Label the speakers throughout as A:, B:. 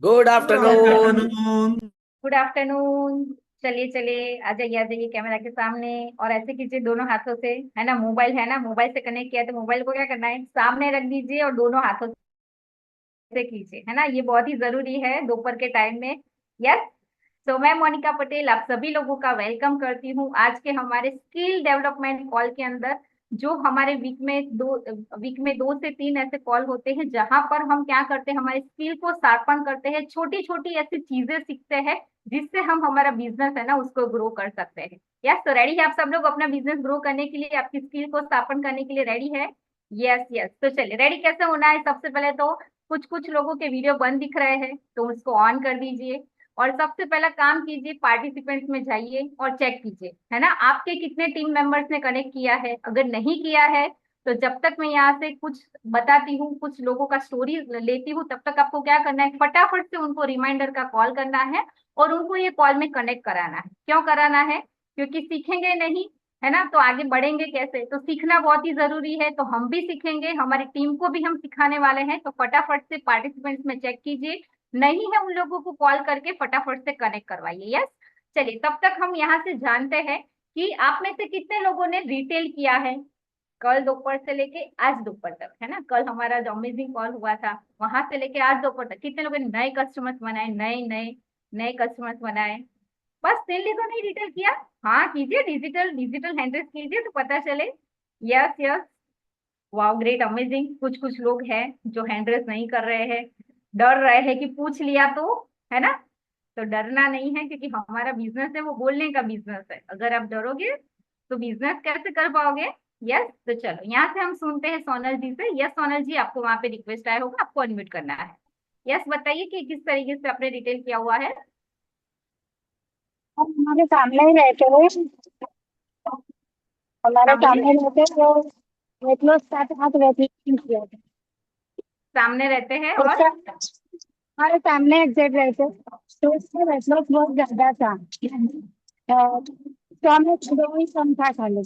A: Good
B: good
A: afternoon.
B: Afternoon.
C: Good afternoon. चलिए चलिए, आ जाइए कैमरा के सामने। और ऐसे कीजिए दोनों हाथों से, है ना, मोबाइल है ना, मोबाइल से कनेक्ट किया है तो मोबाइल को क्या करना है, सामने रख दीजिए और दोनों हाथों से कीजिए, है ना, ये बहुत ही जरूरी है दोपहर के टाइम में। यस। तो मैं मोनिका पटेल आप सभी लोगों का वेलकम करती हूँ आज के हमारे स्किल डेवलपमेंट कॉल के अंदर। जो हमारे वीक में 2 से 3 ऐसे कॉल होते हैं जहां पर हम क्या करते हैं, हमारे स्किल को शार्पन करते हैं, छोटी छोटी ऐसी चीजें सीखते हैं जिससे हम हमारा बिजनेस है ना उसको ग्रो कर सकते हैं। यस, तो रेडी है आप सब लोग अपना बिजनेस ग्रो करने के लिए, आपकी स्किल को शार्पन करने के लिए रेडी है? यस यस, तो चलिए रेडी कैसे होना है, सबसे पहले तो कुछ कुछ लोगों के वीडियो बंद दिख रहे हैं तो उसको ऑन कर दीजिए। और सबसे पहला काम कीजिए, पार्टिसिपेंट्स में जाइए और चेक कीजिए, है ना, आपके कितने टीम मेंबर्स ने कनेक्ट किया है। अगर नहीं किया है तो जब तक मैं यहाँ से कुछ बताती हूँ, कुछ लोगों का स्टोरी लेती हूँ, तब तक आपको क्या करना है, फटाफट से उनको रिमाइंडर का कॉल करना है और उनको ये कॉल में कनेक्ट कराना है। क्यों कराना है? क्योंकि सीखेंगे नहीं, है ना, तो आगे बढ़ेंगे कैसे? तो सीखना बहुत ही जरूरी है, तो हम भी सीखेंगे, हमारी टीम को भी हम सिखाने वाले हैं। तो फटाफट से पार्टिसिपेंट्स में चेक कीजिए, नहीं है उन लोगों को कॉल करके फटाफट से कनेक्ट करवाइए। यस। चलिए तब तक हम यहाँ से जानते हैं कि आप में से कितने लोगों ने रिटेल किया है कल दोपहर से लेके आज दोपहर तक, है ना, कल हमारा जो अमेजिंग कॉल हुआ था वहां से लेके आज दोपहर तक कितने लोगों ने नए कस्टमर्स बनाए, नए नए नए कस्टमर्स बनाए। बस 3 लोगों ने रिटेल किया। हाँ कीजिए, डिजिटल डिजिटल हैंडल्स कीजिए तो पता चले। Yes yes. Wow, great, amazing. कुछ कुछ लोग हैं जो हैंड रेस नहीं कर रहे हैं, डर रहे हैं कि पूछ लिया तो, है ना। तो डरना नहीं है क्योंकि हमारा बिजनेस है वो बोलने का बिजनेस है। अगर आप डरोगे तो बिजनेस कैसे कर पाओगे? यस। तो चलो यहाँ से हम सुनते हैं सोनल जी से। यस सोनल जी, आपको वहां पे रिक्वेस्ट आया होगा, आपको अनम्यूट करना है। यस, बताइए कि किस तरीके से आपने रिटेल किया हुआ है।
D: हम हमारे सामने ही रहते हैं। हमारे
C: सामने,
D: सामने रहते हैं वो वेट लॉस का साथ रहती है।
C: सामने रहते हैं और
D: उसका हमारे सामने एग्जैक्ट रहते हैं। तो उसका वेट लॉस बहुत ज्यादा था। तो हमें दो ही कम था खाली।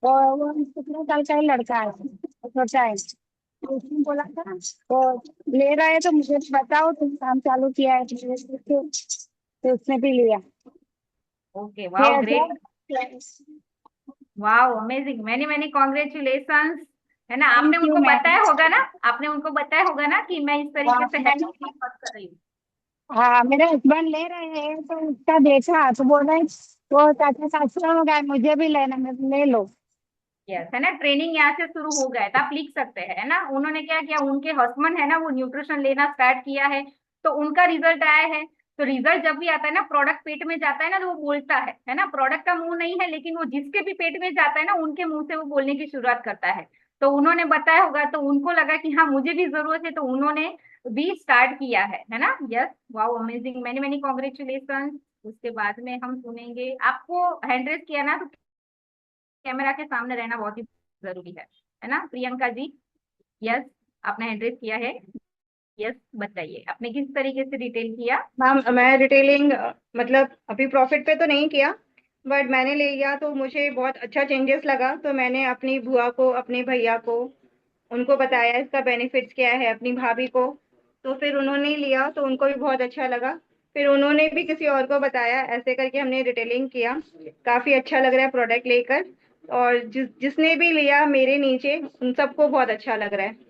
D: और वो 17 साल का ही लड़का है, छोटा है। तो उसने बोला था तो ले रहा है तो मुझे बताओ, तुम काम चालू किया है तो उसने भी लिया।
C: ओके,
D: ये
C: wow great.
D: Thank
C: wow amazing, many many congratulations. है ना, आपने
D: यू
C: उनको
D: मैम।
C: बताया होगा ना, आपने उनको बताया होगा ना कि मैं इस तरीके से हैंडल बात कर रही हूँ।
D: हाँ, मेरे हस्बैंड ले रहे हैं तो उसका देखा तो बोल रहे वो चाचा सासू हो गए, मुझे भी लेना, मैं ले लो।
C: यस, है ना, ट्रेनिंग यहाँ से शुरू हो गया था, आप लिख सकते हैं, है ना। उन्होंने क्या किया, उनके हस्बैंड है ना वो न्यूट्रिशन लेना स्टार्ट किया है तो उनका रिजल्ट आया है। तो रिजल्ट जब भी आता है ना, प्रोडक्ट पेट में जाता है ना, तो वो बोलता है ना, प्रोडक्ट का मुंह नहीं है लेकिन वो जिसके भी पेट में जाता है ना उनके मुंह से वो बोलने की शुरुआत करता है। तो उन्होंने बताया होगा तो उनको लगा कि हाँ मुझे भी जरूरत है, तो उन्होंने भी स्टार्ट किया है ना। Yes, wow amazing, many many congratulation. उसके बाद में हम सुनेंगे, आपको हैंड रेस किया ना तो कैमरा के सामने रहना बहुत ही जरूरी है ना प्रियंका जी। यस, आपने हैंड किया है। यस, बताइए आपने किस तरीके से डिटेल किया।
E: मैम मैं रिटेलिंग मतलब अभी प्रॉफिट पे तो नहीं किया, बट मैंने ले लिया तो मुझे बहुत अच्छा चेंजेस लगा। तो मैंने अपनी बुआ को, अपने भैया को, उनको बताया इसका बेनिफिट्स क्या है, अपनी भाभी को। तो फिर उन्होंने लिया तो उनको भी बहुत अच्छा लगा। फिर उन्होंने भी किसी और को बताया, ऐसे करके हमने रिटेलिंग किया। काफ़ी अच्छा लग रहा है प्रोडक्ट लेकर। और जिसने भी लिया मेरे नीचे, उन सबको बहुत अच्छा लग रहा है।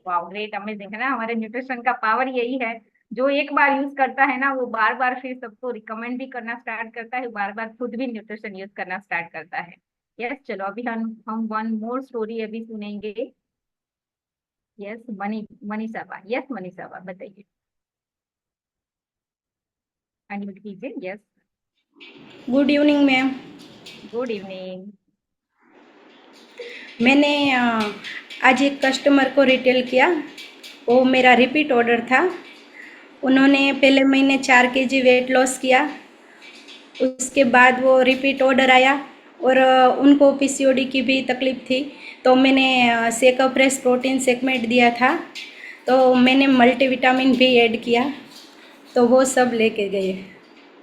C: वाओ ग्रेट अमेजिंग, है ना, हमारे न्यूट्रिशन का पावर यही है। जो एक बार यूज करता है ना वो बार बार फिर सबको रिकमेंड भी करना स्टार्ट करता है, बार बार खुद भी न्यूट्रिशन यूज करना स्टार्ट करता है। यस, चलो अभी हम वन मोर स्टोरी अभी सुनेंगे। यस, मनीषा, यस मनीषा बताइए, अनम्यूट कीजिए। Yes,
F: good evening ma'am.
C: Good evening.
F: मैंने आज एक कस्टमर को रिटेल किया। वो मेरा रिपीट ऑर्डर था। उन्होंने पहले महीने 4 kg वेट लॉस किया। उसके बाद वो रिपीट ऑर्डर आया और उनको पीसीओडी की भी तकलीफ़ थी। तो मैंने सेका फ्रेश प्रोटीन सेगमेंट दिया था। तो मैंने मल्टीविटामिन भी ऐड किया, तो वो सब लेके गए।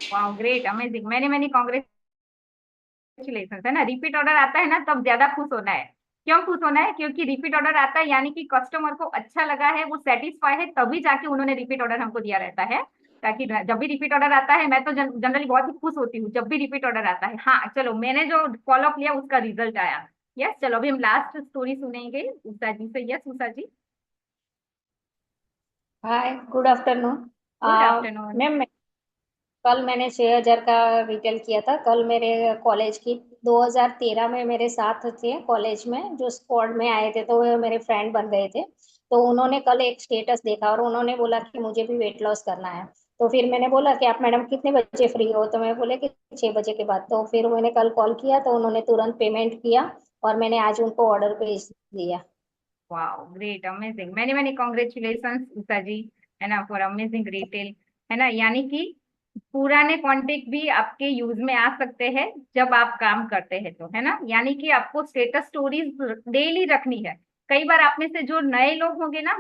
C: Wow great amazing, many many congratulation, है ना। रिपीट ऑर्डर आता है ना तब ज्यादा खुश होना है। क्यों खुश होना है? क्योंकि रिपीट ऑर्डर आता है, यानी कि कस्टमर को अच्छा लगा है, वो सेटिस्फाई है, तभी जाके उन्होंने रिपीट ऑर्डर हमको दिया रहता है। ताकि जब भी रिपीट ऑर्डर आता है, मैं तो जनरली बहुत ही खुश होती हूँ जब भी रिपीट ऑर्डर आता है। हाँ चलो, मैंने जो फॉलो अप लिया उसका रिजल्ट आया। यस, चलो अभी हम लास्ट स्टोरी सुनेंगे उषा जी से। Yes Usha ji.
A: Hi, good afternoon.
C: Good afternoon.
A: Ma'am, कल मैंने 6,000 का रिटेल किया था। कल मेरे कॉलेज की 2013 में मेरे साथ थे कॉलेज में, जो स्क्वाड में आए थे, तो वो मेरे फ्रेंड बन गए थे। तो उन्होंने कल एक स्टेटस देखा और उन्होंने बोला कि मुझे भी वेट लॉस करना है। तो फिर मैंने बोला कि आप मैडम कितने बजे फ्री हो? तो मैं बोले कि 6 बजे के बाद। तो फिर मैंने कल कॉल किया तो उन्होंने तुरंत पेमेंट किया और मैंने आज उनको ऑर्डर भेज दिया।
C: Wow, great, amazing, many many congratulation Usha ji, है ना, फॉर अमेजिंग रिटेल। है ना, यानी कि पुराने कॉन्टेक्ट भी आपके यूज में आ सकते हैं जब आप काम करते हैं तो, है ना। यानी कि आपको स्टेटस स्टोरीज डेली रखनी है। कई बार आप में से जो नए लोग होंगे ना,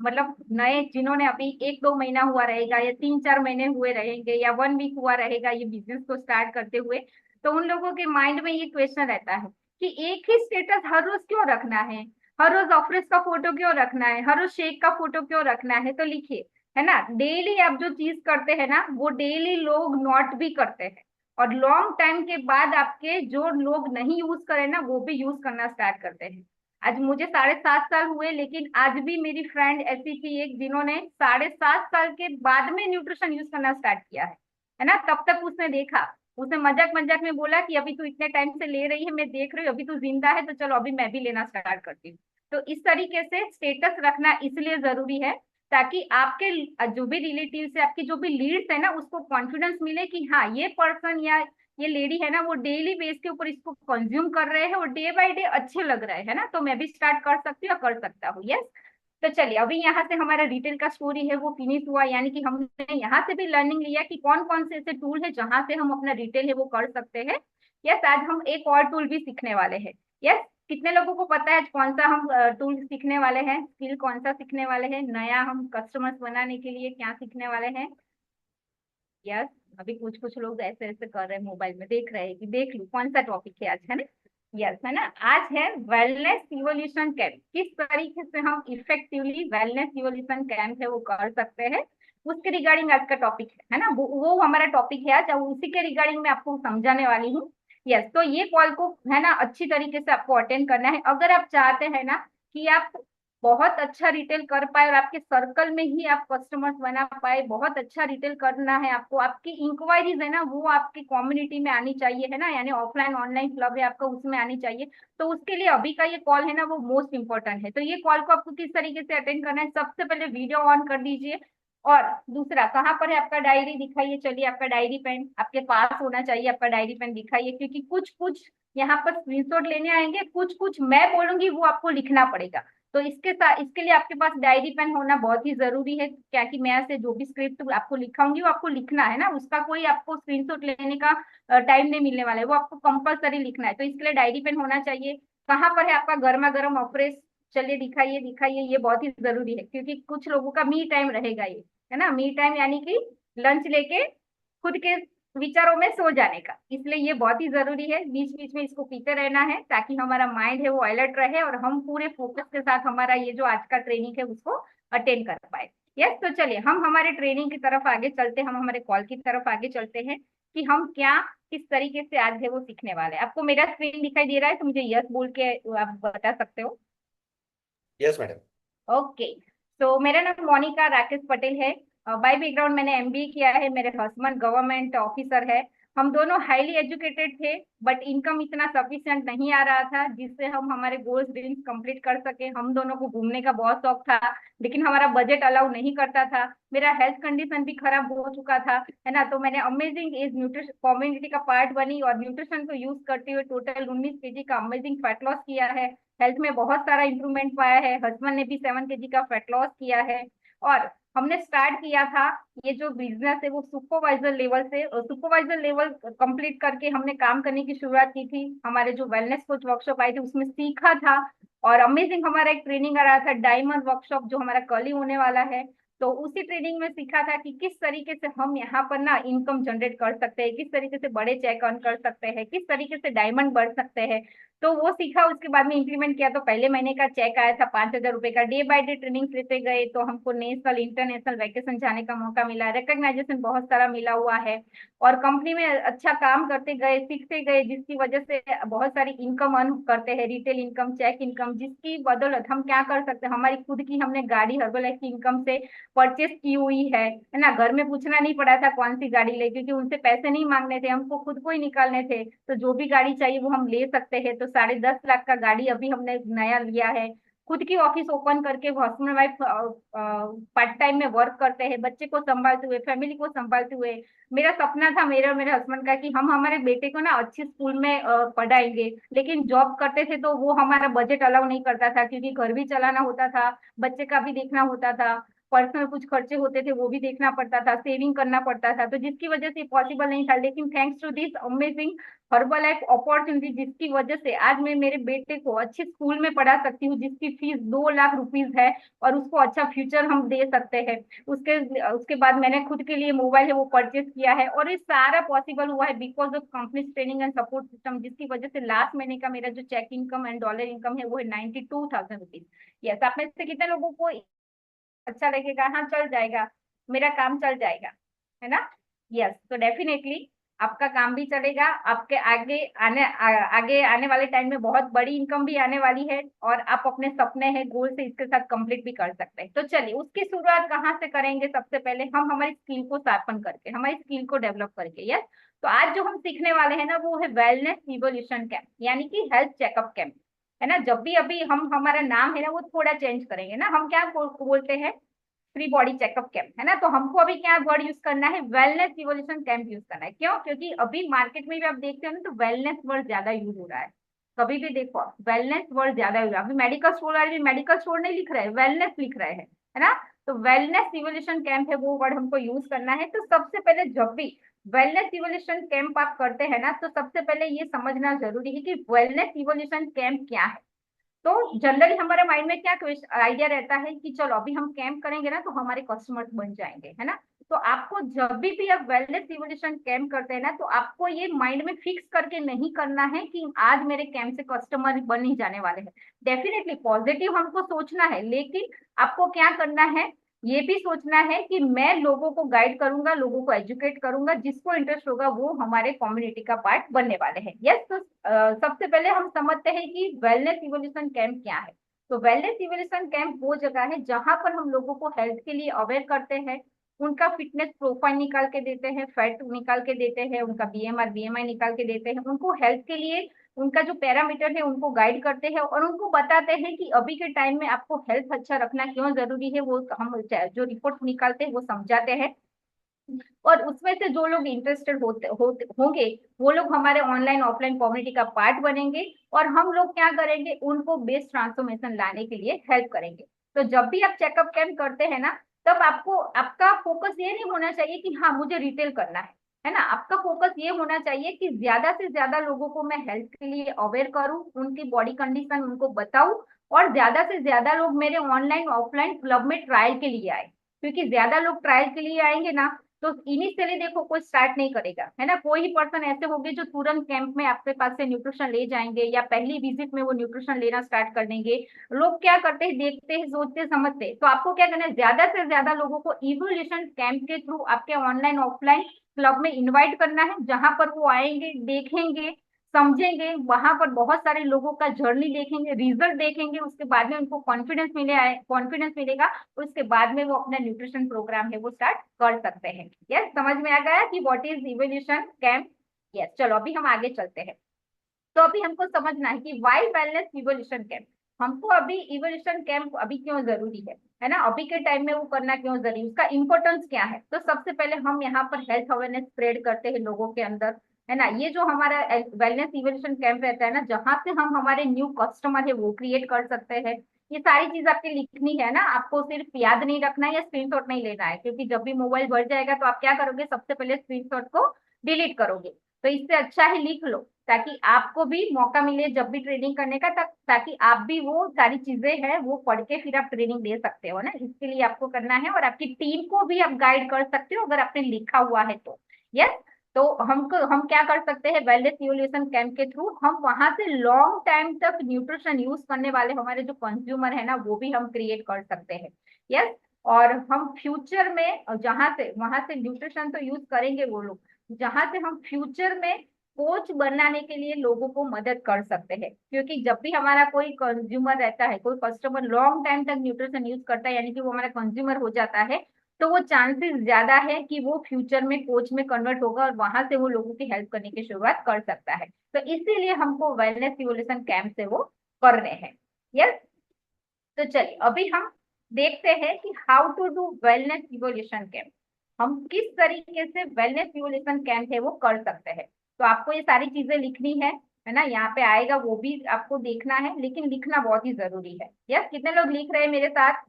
C: मतलब नए जिन्होंने अभी 1-2 महीना हुआ रहेगा, या 3-4 महीने हुए रहेंगे, या 1 वीक हुआ रहेगा ये बिजनेस को स्टार्ट करते हुए, तो उन लोगों के माइंड में ये क्वेश्चन रहता है कि एक ही स्टेटस हर रोज क्यों रखना है, हर रोज ऑफिस का फोटो क्यों रखना है, हर रोज शेक का फोटो क्यों रखना है। तो लिखिए, है ना, डेली आप जो चीज करते हैं ना, वो डेली लोग नोट भी करते हैं। और लॉन्ग टाइम के बाद आपके जो लोग नहीं यूज करे ना, वो भी यूज करना स्टार्ट करते हैं। आज मुझे 7.5 साल हुए, लेकिन आज भी मेरी फ्रेंड ऐसी थी एक, जिन्होंने 7.5 साल के बाद में न्यूट्रिशन यूज करना स्टार्ट किया है ना। तब तक उसने देखा, उसने मजाक मजाक में बोला कि अभी तू इतने टाइम से ले रही है, मैं देख रही हूँ अभी तू जिंदा है, तो चलो अभी मैं भी लेना स्टार्ट करती हूँ। तो इस तरीके से स्टेटस रखना इसलिए जरूरी है, ताकि आपके जो भी रिलेटिव से आपकी जो भी लीड्स है ना, उसको कॉन्फिडेंस मिले कि हाँ ये पर्सन या ये लेडी है ना, वो डेली बेस के ऊपर इसको कंज्यूम कर रहे हैं और डे बाय डे अच्छे लग रहे हैं ना, तो मैं भी स्टार्ट कर सकती हूँ या कर सकता हूँ। यस। तो चलिए, अभी यहाँ से हमारा रिटेल का स्टोरी है वो फिनिश हुआ, यानी कि हमने यहाँ से भी लर्निंग लिया कि कौन कौन से ऐसे टूल है जहां से हम अपना रिटेल है वो कर सकते हैं। यस, आज हम एक और टूल भी सीखने वाले हैं। यस, कितने लोगों को पता है आज कौन सा हम टूल सीखने वाले हैं, स्किल कौन सा सीखने वाले हैं नया, हम कस्टमर्स बनाने के लिए क्या सीखने वाले हैं? यस, अभी कुछ कुछ लोग ऐसे ऐसे कर रहे हैं, मोबाइल में देख रहे हैं कि देख लूं कौन सा टॉपिक है आज, है ना। यस, है ना, आज है वेलनेस इवोल्यूशन कैंप। किस तरीके से हम इफेक्टिवली वेलनेस इवोल्यूशन कैंप है वो कर सकते हैं, उसके रिगार्डिंग आज का टॉपिक है ना, वो हमारा टॉपिक है आज, और उसी के रिगार्डिंग मैं आपको समझाने वाली हूँ। यस, तो ये कॉल को है ना अच्छी तरीके से आपको अटेंड करना है, अगर आप चाहते हैं ना कि आप बहुत अच्छा रिटेल कर पाए और आपके सर्कल में ही आप कस्टमर्स बना पाए, बहुत अच्छा रिटेल करना है आपको, आपकी इंक्वायरीज है ना वो आपकी कम्युनिटी में आनी चाहिए, है ना, यानी ऑफलाइन ऑनलाइन क्लब है आपका उसमें आनी चाहिए। तो उसके लिए अभी का ये कॉल है ना वो मोस्ट इंपॉर्टेंट है। तो ये कॉल को आपको किस तरीके से अटेंड करना है, सबसे पहले वीडियो ऑन कर दीजिए। और दूसरा, कहाँ पर है आपका डायरी, दिखाइए, चलिए आपका डायरी पेन आपके पास होना चाहिए, आपका डायरी पेन दिखाइए, क्योंकि कुछ कुछ यहाँ पर स्क्रीनशॉट लेने आएंगे, कुछ कुछ मैं बोलूंगी वो आपको लिखना पड़ेगा। तो इसके साथ इसके लिए आपके पास डायरी पेन होना बहुत ही जरूरी है, क्या कि मैं ऐसे जो भी स्क्रिप्ट आपको लिखाऊंगी वो आपको लिखना है ना, उसका कोई आपको स्क्रीनशॉट लेने का टाइम नहीं मिलने वाला है, वो आपको कंपलसरी लिखना है। तो इसके लिए डायरी पेन होना चाहिए। कहाँ पर है आपका गर्मा गर्म ऑफरेस, चलिए दिखाइए दिखाइए, ये बहुत ही जरूरी है, क्योंकि कुछ लोगों का मी टाइम रहेगा ये, है ना, मी टाइम यानी कि लंच लेके खुद के विचारों में सो जाने का, इसलिए ये बहुत ही जरूरी है, बीच बीच में इसको पीते रहना है, ताकि हमारा माइंड है वो अलर्ट रहे और हम पूरे फोकस के साथ हमारा ये जो आज का ट्रेनिंग है उसको अटेंड कर पाए। यस, तो चलिए हम हमारे ट्रेनिंग की तरफ आगे चलते हैं, हम हमारे कॉल की तरफ आगे चलते हैं कि हम क्या किस तरीके से आज है वो सीखने वाले हैं। आपको मेरा स्क्रीन दिखाई दे रहा है तो मुझे यस बोल के आप बता सकते हो।
B: Yes madam.
C: ओके। तो मेरा नाम मोनिका राकेश पटेल है। बाय बैकग्राउंड मैंने एमबीए किया है, मेरे हस्बैंड गवर्नमेंट ऑफिसर है। हम दोनों हाईली एजुकेटेड थे, बट इनकम इतना सफिशिएंट नहीं आ रहा था जिससे हम हमारे गोल्स ड्रीम्स कंप्लीट कर सके। हम दोनों को घूमने का बहुत शौक था, लेकिन हमारा बजट अलाउ नहीं करता था। मेरा हेल्थ कंडीशन भी खराब हो चुका था, है ना। तो मैंने अमेजिंग एज न्यूट्रिशन कम्युनिटी का पार्ट बनी और न्यूट्रिशन को यूज करते हुए टोटल 19 केजी का अमेजिंग फैट लॉस किया है। हेल्थ में बहुत सारा इंप्रूवमेंट पाया है, हस्बैंड ने भी 7 केजी का फैट लॉस किया है। और हमने स्टार्ट किया था ये जो बिजनेस है वो सुपरवाइजर लेवल से, सुपरवाइजर लेवल कंप्लीट करके हमने काम करने की शुरुआत की थी। हमारे जो वेलनेस कोच वर्कशॉप आई थी उसमें सीखा था, और अमेजिंग हमारा एक ट्रेनिंग आ रहा था डायमंड वर्कशॉप जो हमारा कल ही होने वाला है। तो उसी ट्रेनिंग में सीखा था कि किस तरीके से हम यहाँ पर ना इनकम जनरेट कर सकते हैं, किस तरीके से बड़े चेक अर्न कर सकते हैं, किस तरीके से डायमंड बढ़ सकते हैं। तो वो सीखा, उसके बाद में इम्प्लीमेंट किया। तो पहले महीने का चेक आया था 5,000 रुपए का। डे बाय डे ट्रेनिंग लेते गए तो हमको नेशनल इंटरनेशनल वैकेशन जाने का मौका मिला, रिकग्नाइजेशन बहुत सारा मिला हुआ है। और कंपनी में अच्छा काम करते गए, सीखते गए, जिसकी वजह से बहुत सारी इनकम अर्न करते हैं, रिटेल इनकम, चेक इनकम, जिसकी बदौलत हम क्या कर सकते हैं, हमारी खुद की हमने गाड़ी हर्बल की इनकम से परचेस की हुई है ना। घर में पूछना नहीं पड़ा था कौन सी गाड़ी ले, क्योंकि उनसे पैसे नहीं मांगने थे, हमको खुद को ही निकालने थे। तो जो भी गाड़ी चाहिए वो हम ले सकते हैं। तो 10.5 लाख का गाड़ी अभी हमने नया लिया है। खुद की ऑफिस ओपन करके हस्बैंड वाइफ पार्ट टाइम में वर्क करते हैं, बच्चे को संभालते हुए, फैमिली को संभालते हुए। मेरा सपना था, मेरा और मेरे हस्बैंड का, कि हम हमारे बेटे को ना अच्छी स्कूल में पढ़ाएंगे। लेकिन जॉब करते थे तो वो हमारा बजट अलाउ नहीं करता था, क्योंकि घर भी चलाना होता था, बच्चे का भी देखना होता था, पर्सनल कुछ खर्चे होते थे वो भी देखना पड़ता था, सेविंग करना पड़ता था। तो जिसकी वजह से पॉसिबल नहीं था। लेकिन thanks to this amazing Herbalife opportunity, जिसकी वजह से आज मैं मेरे बेटे को अच्छे स्कूल में पढ़ा सकती हूँ, जिसकी फीस 2 लाख रुपीज है, और उसको अच्छा फ्यूचर हम दे सकते हैं। उसके उसके बाद मैंने खुद के लिए मोबाइल है वो परचेस किया है। और ये सारा पॉसिबल हुआ है because of company training and support system, जिसकी वजह से लास्ट महीने का मेरा जो cheque income and dollar income है वो है 92,000 रुपीज। यस, आप में से कितने लोगों को अच्छा लगेगा? हाँ, चल जाएगा, मेरा काम चल जाएगा, है ना। यस, तो डेफिनेटली आपका काम भी चलेगा। आपके आगे आने वाले टाइम में बहुत बड़ी इनकम भी आने वाली है, और आप अपने सपने हैं, गोल से इसके साथ कंप्लीट भी कर सकते हैं। तो चलिए, उसकी शुरुआत कहाँ से करेंगे? सबसे पहले हम हमारी स्किल को शार्पन करके, हमारी स्किल को डेवलप करके। यस, तो आज जो हम सीखने वाले हैं ना वो है वेलनेस इवोल्यूशन कैंप, यानी कि हेल्थ चेकअप कैंप, है ना। जब भी अभी हम हमारा नाम है ना वो थोड़ा चेंज करेंगे ना, हम क्या बोलते हैं, फ्री बॉडी चेकअप कैंप, है ना। तो हमको अभी क्या वर्ड यूज करना है, वेलनेस इवोल्यूशन कैंप यूज करना है। क्यों? क्योंकि अभी मार्केट में भी आप देखते हो ना तो वेलनेस वर्ड ज्यादा यूज हो रहा है। कभी भी देखो आप, वेलनेस वर्ड ज्यादा यूज हो रहा है। अभी मेडिकल स्टोर वाले भी मेडिकल स्टोर नहीं लिख रहे हैं, वेलनेस लिख रहे हैं, है ना। तो वेलनेस इवोल्यूशन कैंप है वो वर्ड हमको यूज करना है। तो सबसे पहले जब भी वेलनेस इवोल्यूशन कैंप आप करते हैं ना, तो सबसे पहले ये समझना जरूरी है कि वेलनेस इवोल्यूशन कैंप क्या है। तो जनरली हमारे माइंड में क्या आइडिया रहता है कि चलो अभी हम कैंप करेंगे ना तो हमारे कस्टमर्स बन जाएंगे, है ना। तो आपको जब भी आप वेलनेस इवोल्यूशन कैंप करते हैं ना, तो आपको ये माइंड में फिक्स करके नहीं करना है कि आज मेरे कैंप से कस्टमर बन ही जाने वाले हैं। डेफिनेटली पॉजिटिव हमको सोचना है, लेकिन आपको क्या करना है, ये भी सोचना है कि मैं लोगों को गाइड करूंगा, लोगों को एजुकेट करूंगा, जिसको इंटरेस्ट होगा वो हमारे कम्युनिटी का पार्ट बनने वाले हैं। यस, तो सबसे पहले हम समझते हैं कि वेलनेस इवोल्यूशन कैंप क्या है। तो वेलनेस इवोल्यूशन कैंप वो जगह है जहां पर हम लोगों को हेल्थ के लिए अवेयर करते हैं, उनका फिटनेस प्रोफाइल निकाल के देते हैं, फैट निकाल के देते हैं, उनका बीएमआर बीएमआई निकाल के देते हैं, उनको हेल्थ के लिए उनका जो पैरामीटर है उनको गाइड करते हैं, और उनको बताते हैं कि अभी के टाइम में आपको हेल्थ अच्छा रखना क्यों जरूरी है। वो हम जो रिपोर्ट निकालते हैं वो समझाते हैं। और उसमें से जो लोग इंटरेस्टेड होंगे वो लोग हमारे ऑनलाइन ऑफलाइन कम्युनिटी का पार्ट बनेंगे, और हम लोग क्या करेंगे, उनको बेस्ट ट्रांसफॉर्मेशन लाने के लिए हेल्प करेंगे। तो जब भी आप चेकअप कैंप करते हैं ना, तब आपको आपका फोकस ये नहीं होना चाहिए कि हाँ मुझे रिटेल करना है ना। आपका फोकस ये होना चाहिए कि ज्यादा से ज्यादा लोगों को मैं हेल्थ के लिए अवेयर करूं, उनकी बॉडी कंडीशन उनको बताऊं, और ज्यादा से ज्यादा लोग मेरे ऑनलाइन ऑफलाइन क्लब में ट्रायल के लिए आए। क्योंकि ज्यादा लोग ट्रायल के लिए आएंगे ना, तो इनिशियली देखो कोई स्टार्ट नहीं करेगा, है ना। कोई ही पर्सन ऐसे होंगे जो तुरंत कैंप में आपके पास से न्यूट्रिशन ले जाएंगे, या पहली विजिट में वो न्यूट्रिशन लेना स्टार्ट कर देंगे। लोग क्या करते हैं, देखते हैं, सोचते समझते। तो आपको क्या करना है, ज्यादा से ज्यादा लोगों को इवोल्यूशन कैंप के थ्रू आपके ऑनलाइन ऑफलाइन क्लब में इन्वाइट करना है, जहां पर वो आएंगे, देखेंगे, समझेंगे, वहां पर बहुत सारे लोगों का जर्नी देखेंगे, रिजल्ट देखेंगे, उसके बाद में उनको कॉन्फिडेंस मिलेगा। उसके बाद में वो अपना न्यूट्रिशन प्रोग्राम है वो स्टार्ट कर सकते हैं। यस, समझ में आ गया कि what is evolution camp. Yes, चलो अभी हम आगे चलते हैं। तो अभी हमको समझना है कि वाई वेलनेस इवोल्यूशन कैंप, हमको अभी इवोल्यूशन कैंप अभी क्यों जरूरी है ना। अभी के टाइम में वो करना क्यों जरूरी, उसका इंपॉर्टेंस क्या है। तो सबसे पहले हम यहाँ पर हेल्थ अवेयरनेस स्प्रेड करते हैं लोगों के अंदर, है ना। ये जो हमारा वेलनेस इवोल्यूशन कैंप रहता है ना, जहाँ से हम हमारे न्यू कस्टमर है वो क्रिएट कर सकते हैं। ये सारी चीज आपकी लिखनी है ना, आपको सिर्फ याद नहीं रखना है या स्क्रीनशॉट नहीं लेना है, क्योंकि जब भी मोबाइल भर जाएगा तो आप क्या करोगे, सबसे पहले स्क्रीनशॉट को डिलीट करोगे। तो इससे अच्छा है लिख लो, ताकि आपको भी मौका मिले जब भी ट्रेनिंग करने का, तब ताकि आप भी वो सारी चीजें हैं वो पढ़ के फिर आप ट्रेनिंग दे सकते हो ना, इसके लिए आपको करना है। और आपकी टीम को भी आप गाइड कर सकते हो अगर आपने लिखा हुआ है तो। यस। तो हम क्या कर सकते हैं, वेलनेस इवोल्यूशन कैंप के थ्रू हम वहां से लॉन्ग टाइम तक न्यूट्रिशन यूज करने वाले हमारे जो कंज्यूमर है ना वो भी हम क्रिएट कर सकते हैं। यस। और हम फ्यूचर में जहां से वहां से न्यूट्रिशन तो यूज करेंगे वो लोग, जहां से हम फ्यूचर में कोच बनाने के लिए लोगों को मदद कर सकते हैं। क्योंकि जब भी हमारा कोई कंज्यूमर रहता है, कोई कस्टमर लॉन्ग टाइम तक न्यूट्रिशन यूज करता है, यानी कि वो हमारा कंज्यूमर हो जाता है, तो वो चांसेस ज्यादा है कि वो फ्यूचर में कोच में कन्वर्ट होगा और वहां से वो लोगों की हेल्प करने की शुरुआत कर सकता है। तो इसीलिए हमको वेलनेस इवोल्यूशन कैंप से वो कर रहे हैं। यस। तो चलिए अभी हम देखते हैं कि how to do wellness evolution camp. हम किस तरीके से वेलनेस इवोल्यूशन कैंप है वो कर सकते हैं। तो आपको ये सारी चीजें लिखनी है ना, यहाँ पे आएगा वो भी आपको देखना है, लेकिन लिखना बहुत ही जरूरी है। यस, कितने लोग लिख रहे हैं मेरे साथ?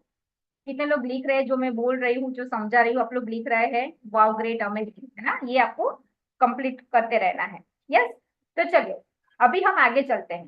C: कितने लोग लिख रहे हैं? जो मैं बोल रही हूँ, जो समझा रही हूँ, आप लोग लिख रहे हैं। वाओ, ग्रेट, अमेजिंग, है ना, ये आपको कंप्लीट करते रहना है। यस। तो चलिए अभी हम आगे चलते हैं।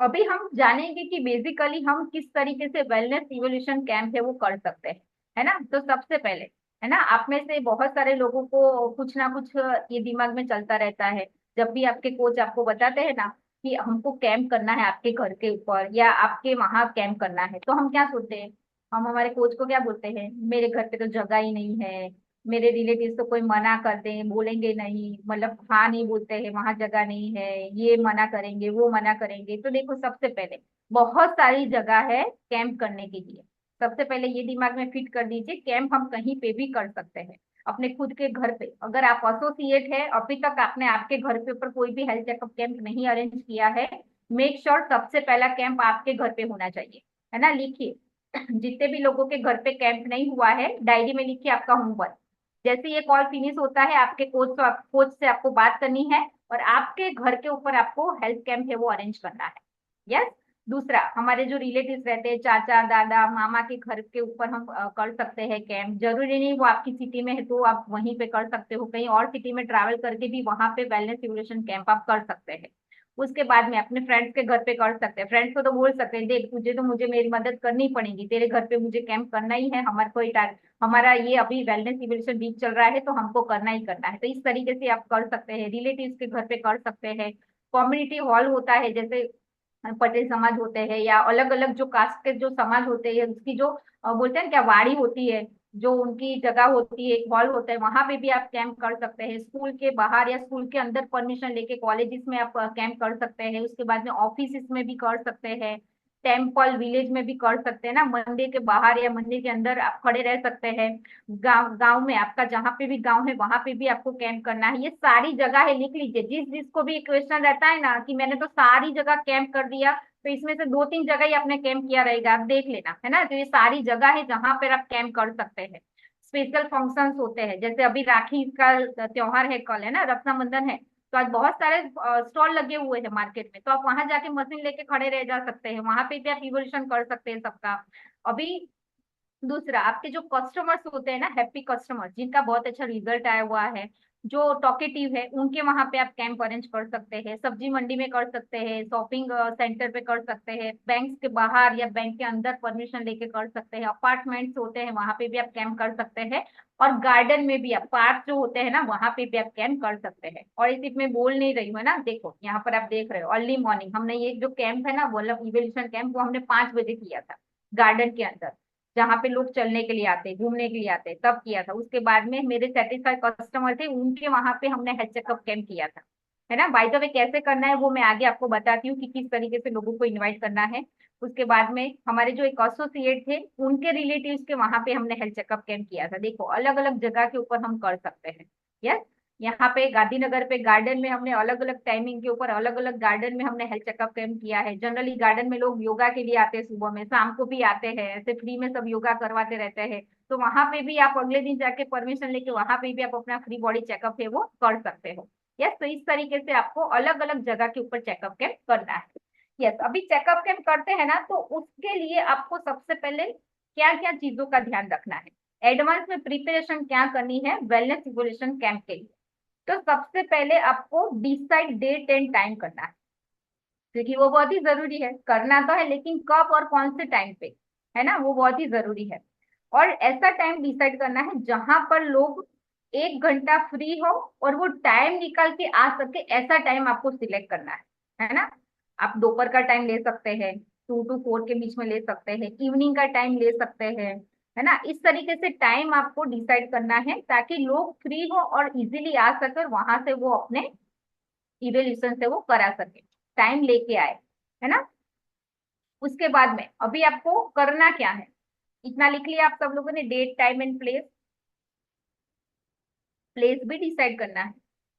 C: अभी हम जानेंगे कि बेसिकली हम किस तरीके से वेलनेस इवोल्यूशन कैंप है वो कर सकते हैं, है ना। तो सबसे पहले, है ना, आप में से बहुत सारे लोगों को कुछ ना कुछ ये दिमाग में चलता रहता है जब भी आपके कोच आपको बताते हैं ना कि हमको कैंप करना है आपके घर के ऊपर या आपके वहां कैंप करना है, तो हम क्या सोचते हैं? हम हमारे कोच को क्या बोलते हैं? मेरे घर पे तो जगह ही नहीं है, मेरे रिलेटिव तो कोई मना कर दे, बोलेंगे नहीं, मतलब हाँ नहीं बोलते हैं, वहां जगह नहीं है, ये मना करेंगे, वो मना करेंगे। तो देखो, सबसे पहले बहुत सारी जगह है कैंप करने के लिए। सबसे पहले ये दिमाग में फिट कर दीजिए, कैंप हम कहीं पे भी कर सकते हैं, अपने खुद के घर पे। अगर आप एसोसिएट है, अभी तक आपने आपके घर पे ऊपर कोई भी हेल्थ चेकअप कैंप नहीं अरेंज किया है, मेक श्योर सबसे पहला कैंप आपके घर पे होना चाहिए, है ना। लिखिए, जितने भी लोगों के घर पे कैंप नहीं हुआ है डायरी में लिखिए आपका होमवर्क। जैसे ये कॉल फिनिश होता है, आपके कोच से आपको बात करनी है और आपके घर के ऊपर आपको हेल्थ कैंप है वो अरेंज करना है। यस। दूसरा, हमारे जो रिलेटिव्स रहते हैं, चाचा दादा मामा के घर के ऊपर हम कर सकते हैं कैंप। जरूरी नहीं वो आपकी सिटी में है तो आप वहीं पे कर सकते हो, कहीं और सिटी में ट्रैवल करके भी वहां पे वेलनेस इवोल्यूशन कैंप आप कर सकते हैं। उसके बाद में अपने फ्रेंड्स के घर पे कर सकते हैं। फ्रेंड्स को तो बोल सकते हैं, देख तुझे तो मुझे मेरी मदद करनी पड़ेगी, तेरे घर पे मुझे कैंप करना ही है, हमारे कोई हमारा ये अभी वेलनेस इवोल्यूशन वीक चल रहा है तो हमको करना ही करना है। तो इस तरीके से आप कर सकते हैं, रिलेटिव्स के घर पे कर सकते हैं। कम्युनिटी हॉल होता है, जैसे पटेल समाज होते हैं या अलग अलग जो कास्ट के जो समाज होते हैं उसकी जो बोलते हैं क्या, वाड़ी होती है, जो उनकी जगह होती है, एक हॉल होता है, वहां पे भी आप कैंप कर सकते हैं। स्कूल के बाहर या स्कूल के अंदर परमिशन लेके कॉलेजेस में आप कैंप कर सकते हैं। उसके बाद में ऑफिस में भी कर सकते हैं, टेम्पल विलेज में भी कर सकते हैं ना, मंदिर के बाहर या मंदिर के अंदर आप खड़े रह सकते हैं। गांव गांव में आपका जहां पे भी गांव है वहां पे भी आपको कैंप करना है। ये सारी जगह है, लिख लीजिए। जिसको भी क्वेश्चन रहता है ना कि मैंने तो सारी जगह कैंप कर दिया, तो इसमें से 2-3 जगह ही आपने कैंप किया रहेगा, आप देख लेना, है ना। तो ये सारी जगह है जहां पर आप कैंप कर सकते हैं। स्पेशल फंक्शंस होते हैं, जैसे अभी राखी का त्योहार है, कल है ना, रक्षाबंधन है, तो आज बहुत सारे स्टॉल लगे हुए हैं मार्केट में, तो आप वहां जाके मशीन लेके खड़े रह जा सकते हैं, वहां पे भी आप इवोल्यूशन कर सकते हैं सबका। अभी दूसरा, आपके जो कस्टमर्स होते हैं ना, हैप्पी कस्टमर जिनका बहुत अच्छा रिजल्ट आया हुआ है, जो टॉकेटिव है, उनके वहां पे आप कैंप अरेंज कर सकते हैं। सब्जी मंडी में कर सकते हैं, शॉपिंग सेंटर पे कर सकते हैं, बैंक के बाहर या बैंक के अंदर परमिशन लेके कर सकते हैं, अपार्टमेंट्स होते हैं वहां पे भी आप कैंप कर सकते हैं। और गार्डन में भी, आप पार्क जो होते हैं ना वहां पे भी आप कैंप कर सकते हैं। और इस में बोल नहीं रही हूँ, है ना, देखो यहाँ पर आप देख रहे हो, अर्ली मॉर्निंग हमने ये जो कैंप है ना, मतलब इवोल्यूशन कैंप, वो हमने 5 बजे किया था गार्डन के अंदर, जहाँ पे लोग चलने के लिए आते, घूमने के लिए आते, तब किया था। उसके बाद में मेरे सेटिस्फाइड कस्टमर थे, उनके वहां पे हमने हेल्थ चेकअप कैंप किया था, है ना। बाय द वे कैसे करना है वो मैं आगे आपको बताती हूँ कि किस तरीके से लोगों को इनवाइट करना है। उसके बाद में हमारे जो एक एसोसिएट थे, उनके रिलेटिव्स के वहां पे हमने हेल्थ चेकअप कैंप किया था। देखो, अलग अलग जगह के ऊपर हम कर सकते हैं। यस। यहाँ पे गांधीनगर पे गार्डन में हमने अलग अलग टाइमिंग के ऊपर अलग अलग गार्डन में हमने हेल्थ चेकअप कैंप किया है। जनरली गार्डन में लोग योगा के लिए आते हैं, सुबह में, शाम को भी आते हैं, ऐसे फ्री में सब योगा करवाते रहते हैं। तो वहां पे भी आप अगले दिन जाके परमिशन लेके वहां पे भी आप अपना फ्री बॉडी चेकअप है वो कर सकते हो। यस। तो इस तरीके से आपको अलग अलग जगह के ऊपर चेकअप कैंप करना है। यस। अभी चेकअप कैंप करते हैं ना, तो उसके लिए आपको सबसे पहले क्या क्या चीजों का ध्यान रखना है, एडवांस में प्रिपरेशन क्या करनी है वेलनेस इवोल्यूशन कैंप के लिए। तो सबसे पहले आपको डिसाइड डेट एंड टाइम करना है, क्योंकि वो बहुत ही जरूरी है। करना तो है लेकिन कब और कौन से टाइम पे, है ना, वो बहुत ही जरूरी है। और ऐसा टाइम डिसाइड करना है जहां पर लोग 1 घंटा फ्री हो और वो टाइम निकाल के आ सके, ऐसा टाइम आपको सिलेक्ट करना है ना। आप दोपहर का टाइम ले सकते हैं, 2 to 4 के बीच में ले सकते हैं, इवनिंग का टाइम ले सकते हैं, है ना। इस तरीके से टाइम आपको डिसाइड करना है ताकि लोग फ्री हो और इजीली आ सके और वहां से वो अपने इवेल्यूशन से वो करा सके, टाइम लेके आए, है ना। उसके बाद में अभी आपको करना क्या है, इतना लिख लिया आप सब लोगों ने, date time and place. Place भी डिसाइड करना है,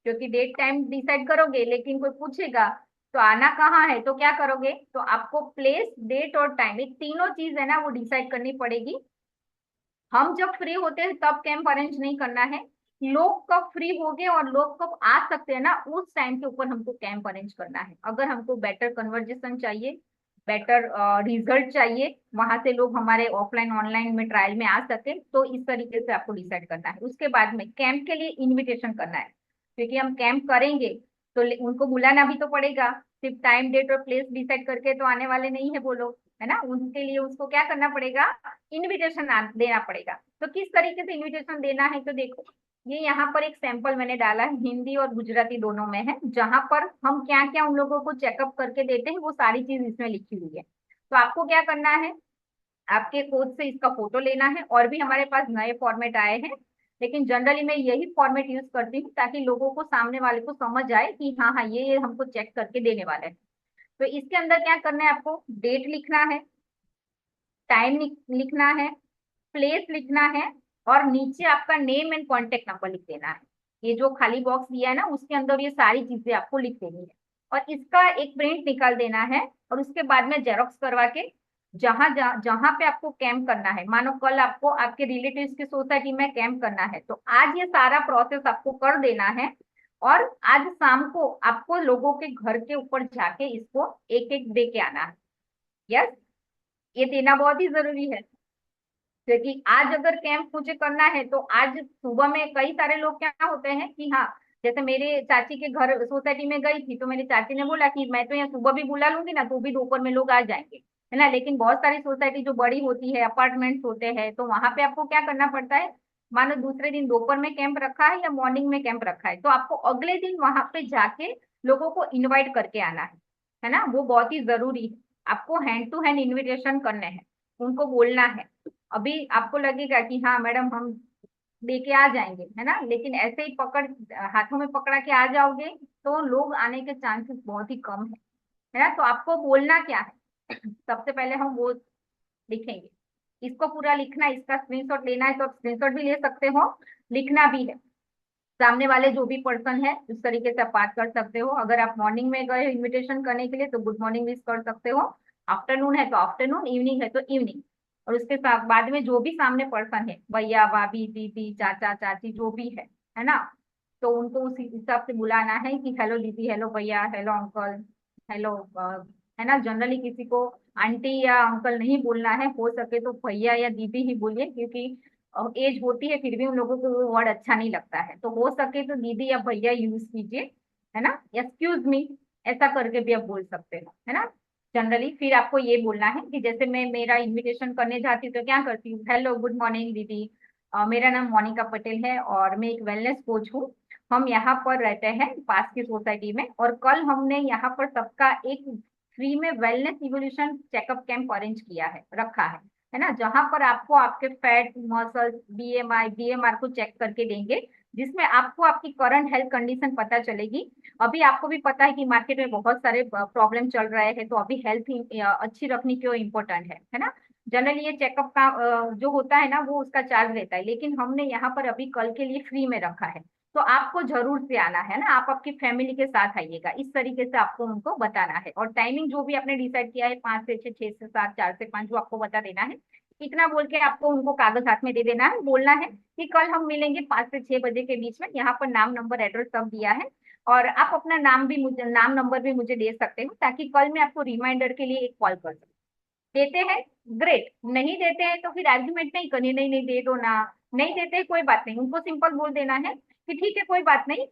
C: क्योंकि डेट टाइम डिसाइड करोगे लेकिन कोई पूछेगा तो आना कहाँ है, तो क्या करोगे, तो आपको प्लेस डेट और टाइम, ये तीनों चीज है ना वो डिसाइड करनी पड़ेगी। हम जब फ्री होते हैं तब कैंप अरेंज नहीं करना है, लोग कब फ्री हो गए और लोग कब आ सकते हैं ना, उस टाइम के ऊपर हमको कैंप अरेंज करना है। अगर हमको बेटर कन्वर्जेशन चाहिए, बेटर रिजल्ट चाहिए, वहां से लोग हमारे ऑफलाइन ऑनलाइन में ट्रायल में आ सके, तो इस तरीके से आपको डिसाइड करना है। उसके बाद में कैंप के लिए इन्विटेशन करना है, क्योंकि हम कैंप करेंगे तो उनको बुलाना भी तो पड़ेगा। सिर्फ टाइम डेट और प्लेस डिसाइड करके तो आने वाले नहीं है वो लोग, है ना। उनके लिए उसको क्या करना पड़ेगा, इनविटेशन देना पड़ेगा। तो किस तरीके से इनविटेशन देना है, तो देखो ये यहाँ पर एक सैंपल मैंने डाला है, हिंदी और गुजराती दोनों में है, जहां पर हम क्या क्या उन लोगों को चेकअप करके देते हैं वो सारी चीज इसमें लिखी हुई है। तो आपको क्या करना है, आपके कोच से इसका फोटो लेना है। और भी हमारे पास नए फॉर्मेट आए हैं, लेकिन जनरली मैं यही फॉर्मेट यूज करती हूँ ताकि लोगों को, सामने वाले को समझ आए कि हाँ हाँ ये हमको चेक करके देने वाले हैं। तो इसके अंदर क्या करना है, आपको डेट लिखना है, टाइम लिखना है, प्लेस लिखना है, और नीचे आपका नेम एंड कॉन्टेक्ट नंबर लिख देना है। ये जो खाली बॉक्स दिया है ना उसके अंदर ये सारी चीजें आपको लिख देनी है, और इसका एक प्रिंट निकाल देना है। और उसके बाद में जेरोक्स करवा के जहां जहां जहां पे आपको कैंप करना है, मानो कल आपको आपके रिलेटिव्स की सोसाइटी में कैंप करना है, तो आज ये सारा प्रोसेस आपको कर देना है। और आज शाम को आपको लोगों के घर के ऊपर जाके इसको एक एक दे के आना है। यस, ये देना बहुत ही जरूरी है, क्योंकि आज अगर कैंप मुझे करना है तो आज सुबह में कई सारे लोग क्या होते हैं कि हाँ, जैसे मेरे चाची के घर सोसाइटी में गई थी तो मेरी चाची ने बोला कि मैं तो यहाँ सुबह भी बुला लूंगी ना तो भी दोपहर में लोग आ जाएंगे, है ना। लेकिन बहुत सारी सोसाइटी जो बड़ी होती है, अपार्टमेंट्स होते हैं, तो वहां पे आपको क्या करना पड़ता है, मानो दूसरे दिन दोपहर में कैंप रखा है या मॉर्निंग में कैंप रखा है, तो आपको अगले दिन वहां पे जाके लोगों को इन्वाइट करके आना है ना। वो बहुत ही जरूरी है, आपको हैंड टू हैंड इन्विटेशन करने हैं, उनको बोलना है। अभी आपको लगेगा कि हाँ मैडम हम लेके आ जाएंगे, है ना, लेकिन ऐसे ही पकड़, हाथों में पकड़ा के आ जाओगे तो लोग आने के चांसेस बहुत ही कम है ना। तो आपको बोलना क्या है, सबसे पहले हम वो लिखेंगे, इसको पूरा लिखना है, इसका स्क्रीनशॉट लेना है तो आप स्क्रीनशॉट भी ले सकते हो, लिखना भी है। सामने वाले जो भी पर्सन है उस तरीके से आप बात कर सकते हो। अगर आप मॉर्निंग में गए इनविटेशन करने के लिए तो गुड मॉर्निंग विश कर सकते हो, आफ्टरनून है तो आफ्टरनून, इवनिंग है तो इवनिंग। और उसके साथ बाद में जो भी सामने पर्सन है, भैया भाभी दीदी चाचा चाची जो भी है ना, तो उनको उस हिसाब से बुलाना है कि हेलो दीदी, हेलो भैया, हेलो अंकल, हेलो, है ना। जनरली किसी को आंटी या अंकल नहीं बोलना है, हो सके तो भैया या दीदी ही बोलिए, क्योंकि एज होती है फिर भी उन लोगों को वो वर्ड अच्छा नहीं लगता है, तो हो सके तो दीदी या भैया यूज कीजिए, है ना। एक्सक्यूज मी ऐसा करके भी आप बोल सकते हो, है ना। जनरली फिर आपको ये बोलना है कि जैसे मैं मेरा इनविटेशन करने जाती हूँ तो क्या करती हूँ, हेलो गुड मॉर्निंग दीदी, मेरा नाम मोनिका पटेल है और मैं एक वेलनेस कोच हूँ। हम यहाँ पर रहते हैं पास की सोसाइटी में, और कल हमने यहाँ पर सबका एक फ्री में wellness evolution checkup camp arrange किया है, रखा है ना, जहां पर आपको आपके फैट, मसल्स, बीएमआई, बीएमआर को चेक करके देंगे, जिसमें आपको आपकी करंट हेल्थ कंडीशन पता चलेगी। अभी आपको भी पता है कि मार्केट में बहुत सारे प्रॉब्लम चल रहे हैं, तो अभी हेल्थ अच्छी रखनी क्यों इम्पोर्टेंट है ना। जनरली ये चेकअप का जो होता है ना वो उसका चार्ज रहता है, लेकिन हमने यहाँ पर अभी कल के लिए फ्री में रखा है, तो आपको जरूर से आना है ना, आप आपकी फैमिली के साथ आइएगा, इस तरीके से आपको उनको बताना है। और टाइमिंग जो भी आपने डिसाइड किया है, 5 से 6, 6 से 7, 4 से 5, जो आपको बता देना है, इतना बोल के आपको उनको कागज हाथ में दे देना है, बोलना है कि कल हम मिलेंगे 5 से 6 बजे के बीच में, यहाँ पर नाम नंबर एड्रेस सब दिया है। और आप अपना नाम भी मुझे, नाम नंबर भी मुझे दे सकते हो, ताकि कल मैं आपको रिमाइंडर के लिए एक कॉल कर सकूं। देते हैं, ग्रेट, नहीं देते हैं तो फिर आर्ग्यूमेंट नहीं करनी, नहीं नहीं दे दो ना, नहीं देते हैं कोई बात नहीं, उनको सिंपल बोल देना है कि ठीक है कोई बात नहीं,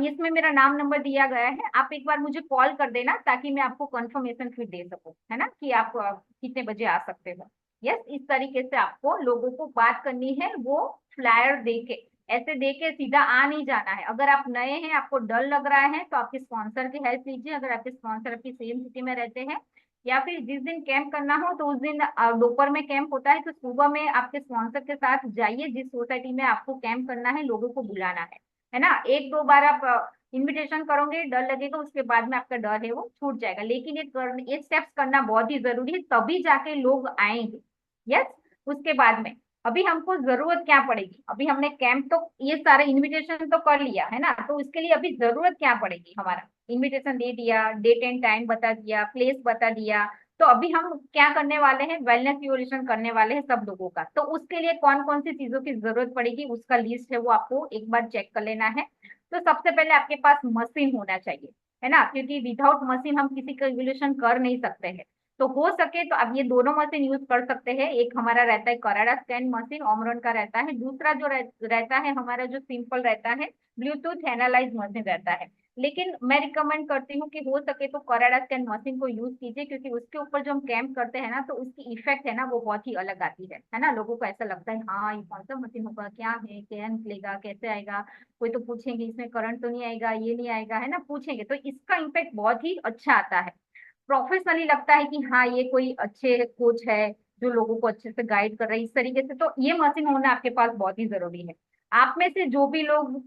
C: इसमें मेरा नाम नंबर दिया गया है, आप एक बार मुझे कॉल कर देना ताकि मैं आपको कंफर्मेशन फिर दे सकूं, है ना, कि आप कितने बजे आ सकते हो। यस, इस तरीके से आपको लोगों को बात करनी है, वो फ्लायर दे के, ऐसे दे के सीधा आ नहीं जाना है। अगर आप नए हैं, आपको डर लग रहा है, तो आपके स्पॉन्सर की हेल्प लीजिए, अगर आपके स्पॉन्सर आपकी सेम सिटी में रहते हैं। या फिर जिस दिन कैंप करना हो तो उस दिन दोपहर में कैंप होता है, तो सुबह में आपके स्पॉन्सर के साथ जाइए, जिस सोसाइटी में आपको कैंप करना है, लोगों को बुलाना है ना। एक दो बार आप इनविटेशन करोगे, डर लगेगा, उसके बाद में आपका डर है वो छूट जाएगा, लेकिन ये स्टेप्स करना बहुत ही जरूरी है, तभी जाके लोग आएंगे। यस, उसके बाद में अभी हमको जरूरत क्या पड़ेगी, अभी हमने कैंप तो ये सारा इनविटेशन तो कर लिया है ना, तो उसके लिए अभी जरूरत क्या पड़ेगी, हमारा इनविटेशन दे दिया, डेट एंड टाइम बता दिया, प्लेस बता दिया, तो अभी हम क्या करने वाले हैं, वेलनेस इवोल्यूशन करने वाले हैं सब लोगों का। तो उसके लिए कौन कौन सी चीजों की जरूरत पड़ेगी, उसका लिस्ट है, वो आपको एक बार चेक कर लेना है। तो सबसे पहले आपके पास मशीन होना चाहिए, है ना, क्योंकि विदाउट मशीन हम किसी का इवोल्यूशन कर नहीं सकते हैं। तो हो सके तो अब ये दोनों मशीन यूज कर सकते हैं, एक हमारा रहता है कराडा स्कैन मशीन, ओमरॉन का रहता है, दूसरा जो रहता है हमारा जो सिंपल रहता है, ब्लूटूथ एनालाइज मशीन रहता है। लेकिन मैं रिकमेंड करती हूँ कि हो सके तो कराडा स्कैन मशीन को यूज कीजिए, क्योंकि उसके ऊपर जो हम कैंप करते हैं ना, तो उसकी इफेक्ट है ना वो बहुत ही अलग आती है ना। लोगों को ऐसा लगता है हाँ ये कौन सा मशीन होगा, क्या है, क्या निकलेगा, कैसे आएगा, कोई तो पूछेंगे इसमें करंट तो नहीं आएगा, ये नहीं आएगा, है ना, पूछेंगे, तो इसका इम्पैक्ट बहुत ही अच्छा आता है। प्रोफेशनली लगता है कि हाँ ये कोई अच्छे कोच है जो लोगों को अच्छे से गाइड कर रहे हैं इस तरीके से, तो ये मशीन होना आपके पास बहुत ही जरूरी है। आप में से जो भी लोग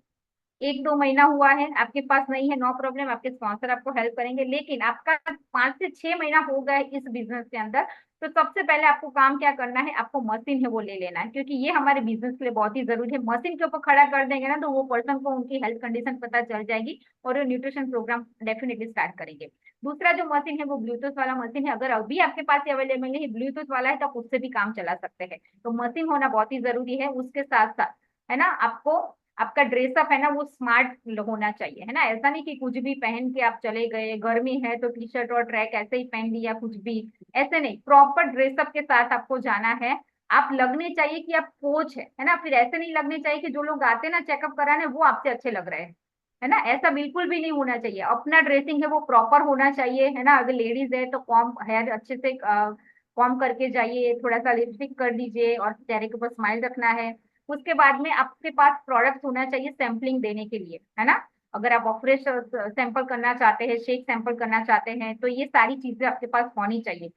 C: एक दो महीना हुआ है आपके पास नहीं है, नो प्रॉब्लम, आपके स्पॉन्सर आपको हेल्प करेंगे। लेकिन आपका 5 से 6 महीना हो गया है इस बिजनेस के अंदर, तो सबसे पहले आपको काम क्या करना है, आपको मशीन है वो ले लेना है, क्योंकि ये हमारे बिजनेस के लिए बहुत ही जरूरी है। मशीन के ऊपर खड़ा कर देंगे ना, तो वो पर्सन को उनकी हेल्थ कंडीशन पता चल जाएगी और वो न्यूट्रिशन प्रोग्राम डेफिनेटली स्टार्ट करेंगे। दूसरा जो मशीन है वो ब्लूटूथ वाला मशीन है, अगर अभी आपके पास अवेलेबल है ब्लूटूथ वाला है तो आप उससे भी काम चला सकते हैं। तो मशीन होना बहुत ही जरूरी है। उसके साथ साथ है ना, आपको आपका ड्रेसअप है ना वो स्मार्ट होना चाहिए, है ना, ऐसा नहीं कि कुछ भी पहन के आप चले गए, गर्मी है तो टी शर्ट और ट्रैक ऐसे ही पहन लिया कुछ भी, ऐसे नहीं, प्रॉपर ड्रेसअप के साथ आपको जाना है। आप लगने चाहिए कि आप कोच है ना, फिर ऐसे नहीं लगने चाहिए कि जो लोग आते हैं ना चेकअप कराने वो आपसे अच्छे लग रहे हैं, है ना, ऐसा बिल्कुल भी नहीं होना चाहिए। अपना ड्रेसिंग है वो प्रॉपर होना चाहिए, है ना, अगर लेडीज है तो कॉम हेयर अच्छे से कॉम करके जाइए, थोड़ा सा लिपस्टिक कर दीजिए और चेहरे के ऊपर स्माइल रखना है। उसके बाद में आपके पास प्रोडक्ट होना चाहिए सैम्पलिंग देने के लिए, है ना, अगर आप फ्रेश सैंपल करना चाहते हैं, शेक सैंपल करना चाहते हैं, तो ये सारी चीजें आपके पास होनी चाहिए।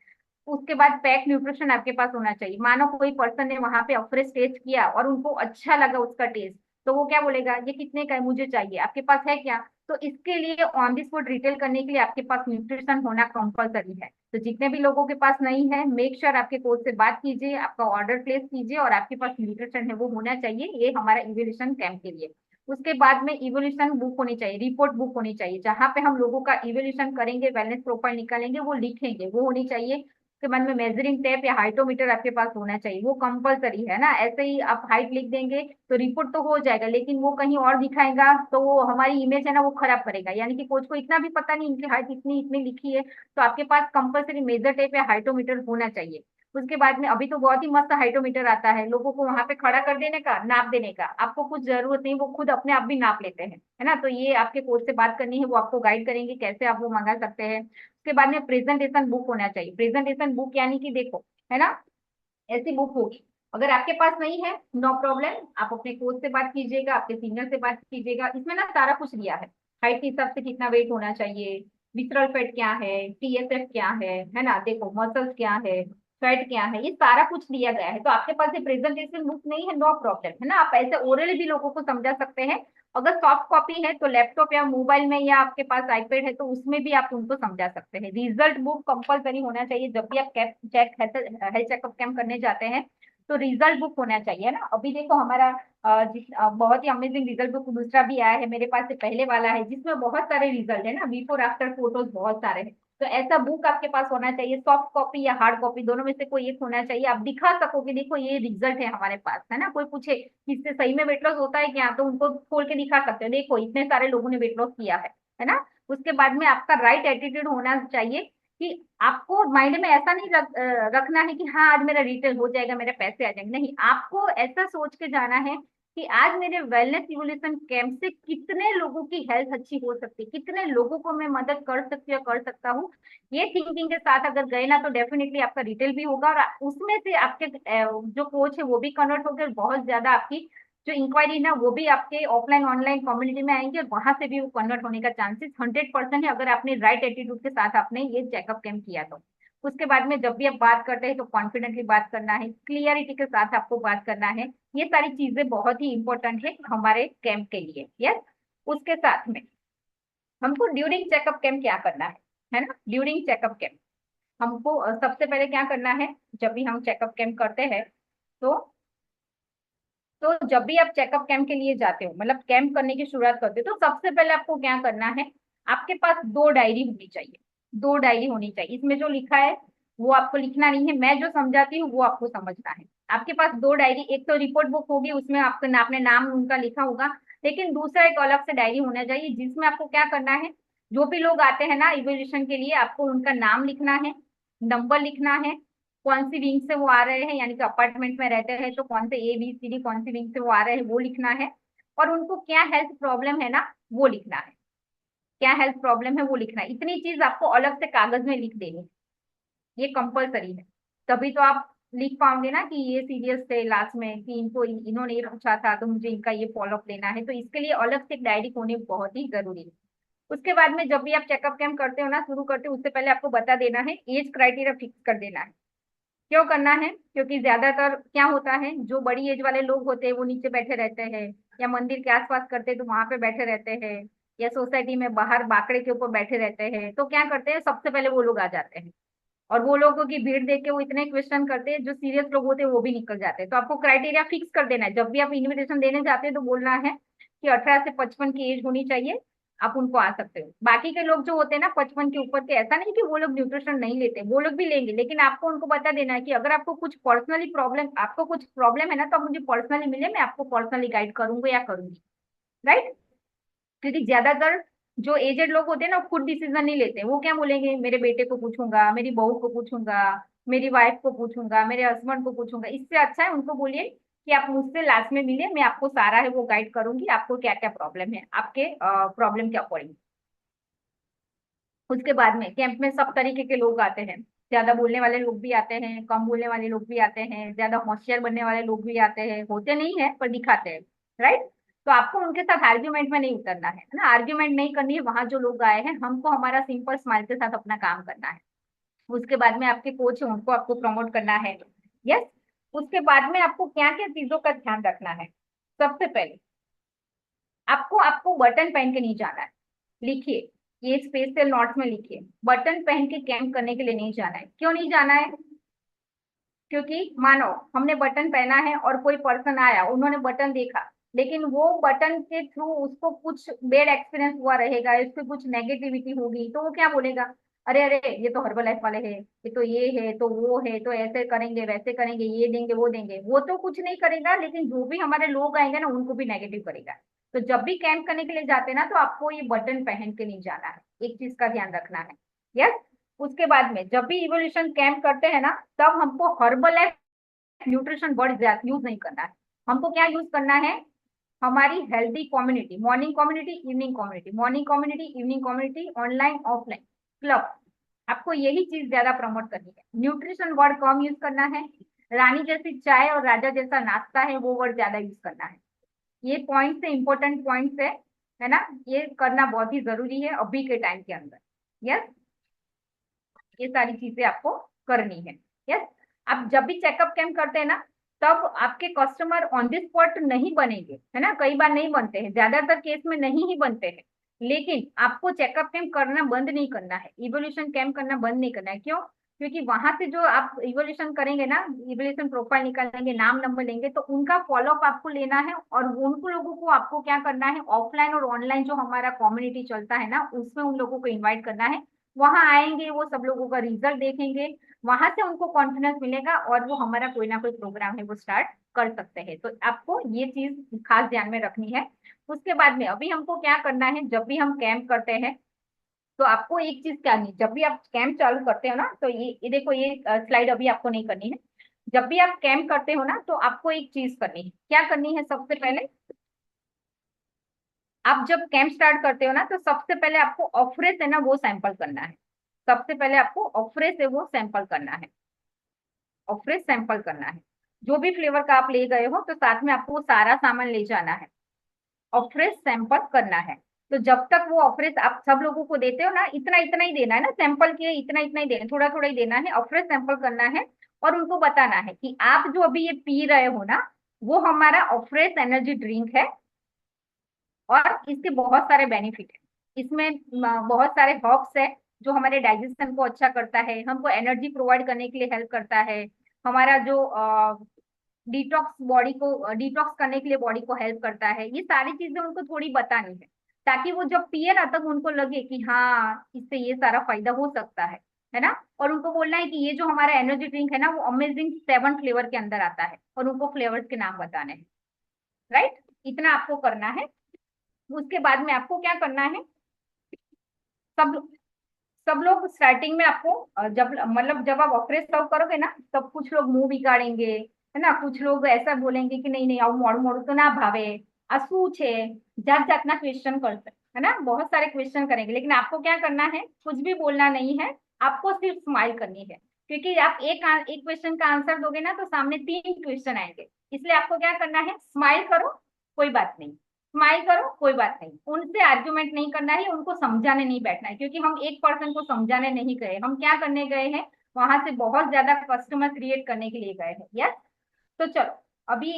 C: उसके बाद पैक न्यूट्रिशन आपके पास होना चाहिए। मानो कोई पर्सन ने वहां पे अफ्रेश टेस्ट किया और उनको अच्छा लगा उसका टेस्ट, तो वो क्या बोलेगा, ये कितने का है मुझे चाहिए, आपके पास है क्या। तो इसके लिए ऑन दी स्पॉट रिटेल करने के लिए आपके पास न्यूट्रिशन होना कंपलसरी है। तो जितने भी लोगों के पास नहीं है, मेक श्योर आपके कोच से बात कीजिए, आपका ऑर्डर प्लेस कीजिए और आपके पास न्यूट्रिशन है वो होना चाहिए। ये हमारा इवोल्यूशन कैंप के लिए। उसके बाद में इवोल्यूशन बुक होनी चाहिए, रिपोर्ट बुक होनी चाहिए, जहां पे हम लोगों का इवोल्यूशन करेंगे, वेलनेस प्रोफाइल निकालेंगे, वो लिखेंगे, वो होनी चाहिए। के मन में मेजरिंग टेप या हाइटोमीटर आपके पास होना चाहिए, वो कंपलसरी है ना। ऐसे ही आप हाइट लिख देंगे तो रिपोर्ट तो हो जाएगा, लेकिन वो कहीं और दिखाएगा तो वो हमारी इमेज है ना वो खराब करेगा, यानी कि कोच को इतना भी पता नहीं इनकी हाइट इतनी इतनी लिखी है। तो आपके पास कंपलसरी मेजर टेप या हाइटोमीटर होना चाहिए। उसके बाद में अभी तो बहुत ही मस्त हाइटोमीटर आता है, लोगों को वहां पे खड़ा कर देने का, नाप देने का, आपको कुछ जरूरत नहीं, वो खुद अपने आप भी नाप लेते हैं, है ना। तो ये आपके कोच से बात करनी है, वो आपको गाइड करेंगे कैसे आप वो मंगा सकते हैं। उसके बाद में प्रेजेंटेशन बुक होना चाहिए। प्रेजेंटेशन बुक यानी कि देखो, है ना, ऐसी बुक होगी, अगर आपके पास नहीं है नो प्रॉब्लम, आप अपने कोच से बात कीजिएगा, आपके सीनियर से बात कीजिएगा, इसमें ना सारा कुछ दिया है, हाइट के हिसाब से कितना वेट होना चाहिए, विसरल फैट क्या है, टीएसएफ क्या है ना, देखो मसल्स क्या है, फैट क्या है, ये सारा कुछ दिया गया है। तो आपके पास ये प्रेजेंटेशन बुक नहीं है नो प्रॉब्लम, है ना, आप ऐसे ओरली भी लोगों को समझा सकते हैं। अगर सॉफ्ट कॉपी है तो लैपटॉप या मोबाइल में, या आपके पास आईपैड है तो उसमें भी आप उनको समझा सकते हैं। रिजल्ट बुक कंपलसरी होना चाहिए, जब भी आप हेल्थ चेकअप कैंप करने जाते हैं तो रिजल्ट बुक होना चाहिए ना। अभी देखो हमारा बहुत ही अमेजिंग रिजल्ट बुक दूसरा भी आया है मेरे पास, से पहले वाला है जिसमें बहुत सारे रिजल्ट है ना, बिफोर आफ्टर फोटोज बहुत सारे हैं। तो ऐसा बुक आपके पास होना चाहिए, सॉफ्ट कॉपी या हार्ड कॉपी दोनों में से कोई एक होना चाहिए, आप दिखा सको कि देखो ये रिजल्ट है हमारे पास, है ना। कोई पूछे कि इससे सही में वेट लॉस होता है क्या, तो उनको खोल के दिखा सकते हो, देखो इतने सारे लोगों ने वेट लॉस किया है ना। उसके बाद में आपका राइट एटीट्यूड होना चाहिए, कि आपको माइंड में ऐसा नहीं रखना है कि हाँ आज मेरा रिटेल हो जाएगा, मेरे पैसे आ जाएंगे, नहीं, आपको ऐसा सोच के जाना है कि आज मेरे वेलनेस इवोल्यूशन कैंप से कितने लोगों की हेल्थ अच्छी हो सकती है, कितने लोगों को मैं मदद कर सकती हूँ, कर सकता हूँ। ये थिंकिंग के साथ अगर गए ना तो डेफिनेटली आपका रिटेल भी होगा, और उसमें से आपके जो कोच है वो भी कन्वर्ट होकर बहुत ज्यादा आपकी जो इंक्वायरी ना वो भी आपके ऑफलाइन ऑनलाइन कम्युनिटी में आएंगे, और वहां से भी वो कन्वर्ट होने का चांसेस 100% है, अगर आपने राइट एटीट्यूड के साथ आपने ये चेकअप कैम्प किया तो। उसके बाद में जब भी आप बात करते हैं तो कॉन्फिडेंटली बात करना है, क्लियरिटी के साथ आपको बात करना है। ये सारी चीजें बहुत ही इंपॉर्टेंट है हमारे कैंप के लिए। यस, उसके साथ में हमको ड्यूरिंग चेकअप कैंप क्या करना है ना, ड्यूरिंग चेकअप कैंप हमको सबसे पहले क्या करना है, जब भी हम चेकअप कैंप करते हैं तो जब भी आप चेकअप कैंप के लिए जाते हो, मतलब कैंप करने की शुरुआत करते हो, तो सबसे पहले आपको क्या करना है, आपके पास 2 डायरी होनी चाहिए। 2 डायरी होनी चाहिए, इसमें जो लिखा है वो आपको लिखना नहीं है, मैं जो समझाती हूँ वो आपको समझना है। आपके पास 2 डायरी, एक तो रिपोर्ट बुक होगी, उसमें आपका आपने नाम उनका लिखा होगा, लेकिन दूसरा एक अलग से डायरी होना चाहिए जिसमें आपको क्या करना है, जो भी लोग आते हैं ना इवोल्यूशन के लिए, आपको उनका नाम लिखना है, नंबर लिखना है, कौन सी विंग से वो आ रहे हैं, यानी कि अपार्टमेंट में रहते हैं तो कौन से ABCD कौन सी विंग से वो आ रहे हैं वो लिखना है, और उनको क्या हेल्थ प्रॉब्लम है ना वो लिखना है, क्या हेल्थ प्रॉब्लम है वो लिखना है। इतनी चीज आपको अलग से कागज में लिख देनी है, ये कंपलसरी है। तभी तो आप लिख पाओगे ना कि ये सीरियस थे लास्ट में, कि इनको इन्होंने ये पूछा था तो मुझे इनका ये फॉलोअप लेना है, तो इसके लिए अलग से एक डायरी होनी बहुत ही जरूरी है। उसके बाद में जब भी आप चेकअप कैम्प करते हो ना, शुरू करते हो उससे पहले आपको बता देना है, एज क्राइटेरिया फिक्स कर देना है। क्यों करना है, क्योंकि ज्यादातर क्या होता है, जो बड़ी एज वाले लोग होते हैं वो नीचे बैठे रहते हैं, या मंदिर के आसपास करते हैं तो वहां पे बैठे रहते हैं, या सोसाइटी में बाहर बाकड़े के ऊपर बैठे रहते हैं, तो क्या करते हैं सबसे पहले वो लोग आ जाते हैं, और वो लोगों की भीड़ देख के वो इतने क्वेश्चन करते हैं, जो सीरियस लोग होते हैं वो भी निकल जाते हैं। तो आपको क्राइटेरिया फिक्स कर देना है, जब भी आप इन्विटेशन देने जाते हैं तो बोलना है कि 18 से 55 की एज होनी चाहिए, आप उनको आ सकते हो। बाकी के लोग जो होते हैं ना 55 के ऊपर के, ऐसा नहीं कि वो लोग न्यूट्रिशन नहीं लेते, वो लोग भी लेंगे, लेकिन आपको उनको बता देना है कि अगर आपको कुछ पर्सनली प्रॉब्लम, आपको कुछ प्रॉब्लम है ना, तो आप मुझे पर्सनली मिले, मैं आपको पर्सनली गाइड करूंगा या करूंगी। राइट, क्योंकि ज्यादातर जो एजेड लोग होते हैं ना खुद डिसीजन नहीं लेते, वो क्या बोलेंगे, मेरे बेटे को पूछूंगा, मेरी बहू को पूछूंगा, मेरी वाइफ को पूछूंगा, मेरे हस्बैंड को पूछूंगा। इससे अच्छा है उनको बोलिए कि आप मुझसे लास्ट में मिलिए, मैं आपको सारा है वो गाइड करूंगी, आपको क्या क्या प्रॉब्लम है, आपके प्रॉब्लम के अकॉर्डिंग। उसके बाद में कैंप में सब तरीके के लोग आते हैं, ज्यादा बोलने वाले लोग भी आते हैं, कम बोलने वाले लोग भी आते हैं, ज्यादा होशियार बनने वाले लोग भी आते हैं, होते नहीं है पर दिखाते हैं। राइट, तो आपको उनके साथ आर्ग्यूमेंट में नहीं उतरना है ना, आर्ग्यूमेंट नहीं करनी है। वहां जो लोग आए हैं हमको हमारा सिंपल स्माइल के साथ अपना काम करना है। उसके बाद में आपके कोच है उनको आपको प्रमोट करना है। यस, उसके बाद में आपको क्या क्या चीजों का ध्यान रखना है, सबसे पहले आपको आपको बटन पहन के नहीं जाना है। लिखिए, ये स्पेशल नोट्स में लिखिए, बटन पहन के कैंप करने के लिए नहीं जाना है। क्यों नहीं जाना है, क्योंकि मानो हमने बटन पहना है और कोई पर्सन आया, उन्होंने बटन देखा, लेकिन वो बटन के थ्रू उसको कुछ बैड एक्सपीरियंस हुआ रहेगा, इससे कुछ नेगेटिविटी होगी, तो वो क्या बोलेगा, अरे अरे ये तो हर्बल लाइफ वाले हैं, ये तो ये है तो वो है, तो ऐसे करेंगे वैसे करेंगे, ये देंगे वो देंगे। वो तो कुछ नहीं करेगा, लेकिन जो भी हमारे लोग आएंगे ना उनको भी नेगेटिव करेगा। तो जब भी कैंप करने के लिए जाते हैं ना, तो आपको ये बटन पहन के नहीं जाना है, एक चीज का ध्यान रखना है। यस, उसके बाद में जब भी इवोल्यूशन कैंप करते हैं ना, तब हमको herbal life nutrition word use नहीं करना है। हमको क्या यूज करना है, हमारी healthy community, morning community, evening community, morning community, evening community, online offline club, आपको यही चीज ज्यादा प्रमोट करनी है। न्यूट्रिशन वर्ड कम यूज करना है, रानी जैसी चाय और राजा जैसा नाश्ता है वो वर्ड ज्यादा यूज करना है। ये पॉइंट्स है, इंपॉर्टेंट पॉइंट्स है ना, ये करना बहुत ही जरूरी है अभी के टाइम के अंदर। यस, ये सारी चीजें आपको करनी है। यस, आप जब भी चेकअप कैम्प करते हैं ना, तब आपके कस्टमर ऑन द स्पॉट नहीं बनेंगे, है ना, कई बार नहीं बनते हैं, ज्यादातर केस में नहीं ही बनते हैं। लेकिन आपको चेकअप कैम्प करना बंद नहीं करना है, इवोल्यूशन कैम्प करना बंद नहीं करना है। क्यों, क्योंकि वहां से जो आप इवोल्यूशन करेंगे ना, इवोल्यूशन प्रोफाइल निकालेंगे, नाम नंबर लेंगे, तो उनका फॉलोअप आपको लेना है, और उनको लोगों को आपको क्या करना है, ऑफलाइन और ऑनलाइन जो हमारा कम्युनिटी चलता है ना, उसमें उन लोगों को इन्वाइट करना है। वहां आएंगे, वो सब लोगों का रिजल्ट देखेंगे, वहां से उनको कॉन्फिडेंस मिलेगा, और वो हमारा कोई ना कोई प्रोग्राम है वो स्टार्ट कर सकते हैं। तो आपको ये चीज खास ध्यान में रखनी है। उसके बाद में अभी हमको क्या करना है, जब भी हम कैंप करते हैं तो आपको एक चीज करनी, जब भी आप कैंप चालू करते हो ना, तो ये देखो, ये स्लाइड अभी आपको नहीं करनी है। जब भी आप कैंप करते हो ना, तो आपको एक चीज करनी है। क्या करनी है? सबसे पहले आप जब कैंप स्टार्ट करते हो ना, तो सबसे पहले आपको ऑफरेस है ना वो सैंपल करना है। सबसे पहले आपको ऑफरेस है वो सैंपल करना है। ऑफरेस सैंपल करना है। जो भी फ्लेवर का आप ले गए हो, तो साथ में आपको वो सारा सामान ले जाना है। ऑफरेस सैंपल करना है। तो जब तक वो ऑफरेस आप सब लोगों को देते हो ना, इतना इतना ही देना है ना, सैंपल के इतना इतना ही देना, थोड़ा थोड़ा ही देना है। ऑफरेस सैंपल करना है और उनको बताना है कि आप जो अभी ये पी रहे हो ना, वो हमारा ऑफरेस एनर्जी ड्रिंक है और इसके बहुत सारे बेनिफिट है। इसमें बहुत सारे हर्ब्स है जो हमारे डाइजेशन को अच्छा करता है, हमको एनर्जी प्रोवाइड करने के लिए हेल्प करता है। हमारा जो डिटॉक्स बॉडी को डिटॉक्स करने के लिए बॉडी को हेल्प करता है। ये सारी चीजें उनको थोड़ी बतानी है, ताकि वो जब पिए ना, तब उनको लगे कि हाँ, इससे ये सारा फायदा हो सकता है ना। और उनको बोलना है कि ये जो हमारा एनर्जी ड्रिंक है ना, वो अमेजिंग 7 फ्लेवर के अंदर आता है, और उनको फ्लेवर्स के नाम बताने हैं। राइट, इतना आपको करना है। उसके बाद में आपको क्या करना है, सब सब लोग स्टार्टिंग में आपको जब मतलब जब आप ऑफरेस सर्व करोगे ना, तब कुछ लोग मुंह बिगाड़ेंगे, है ना। कुछ लोग ऐसा बोलेंगे कि नहीं नहीं, આવું મોડું મોડું तो ना भावे, आ શું છે, जात जातना क्वेश्चन करते है ना, बहुत सारे क्वेश्चन करेंगे। लेकिन आपको क्या करना है, कुछ भी बोलना नहीं है, आपको सिर्फ स्माइल करनी है। क्योंकि आप एक क्वेश्चन का आंसर दोगे ना, तो सामने 3 क्वेश्चन आएंगे। इसलिए आपको क्या करना है, स्माइल करो, कोई बात नहीं, स्माइल करो, कोई बात नहीं। उनसे आर्ग्यूमेंट नहीं करना है, उनको समझाने नहीं बैठना है, क्योंकि हम एक पर्सन को समझाने नहीं गए, हम क्या करने गए हैं, वहां से बहुत ज्यादा कस्टमर क्रिएट करने के लिए गए हैं। यस। तो चलो, अभी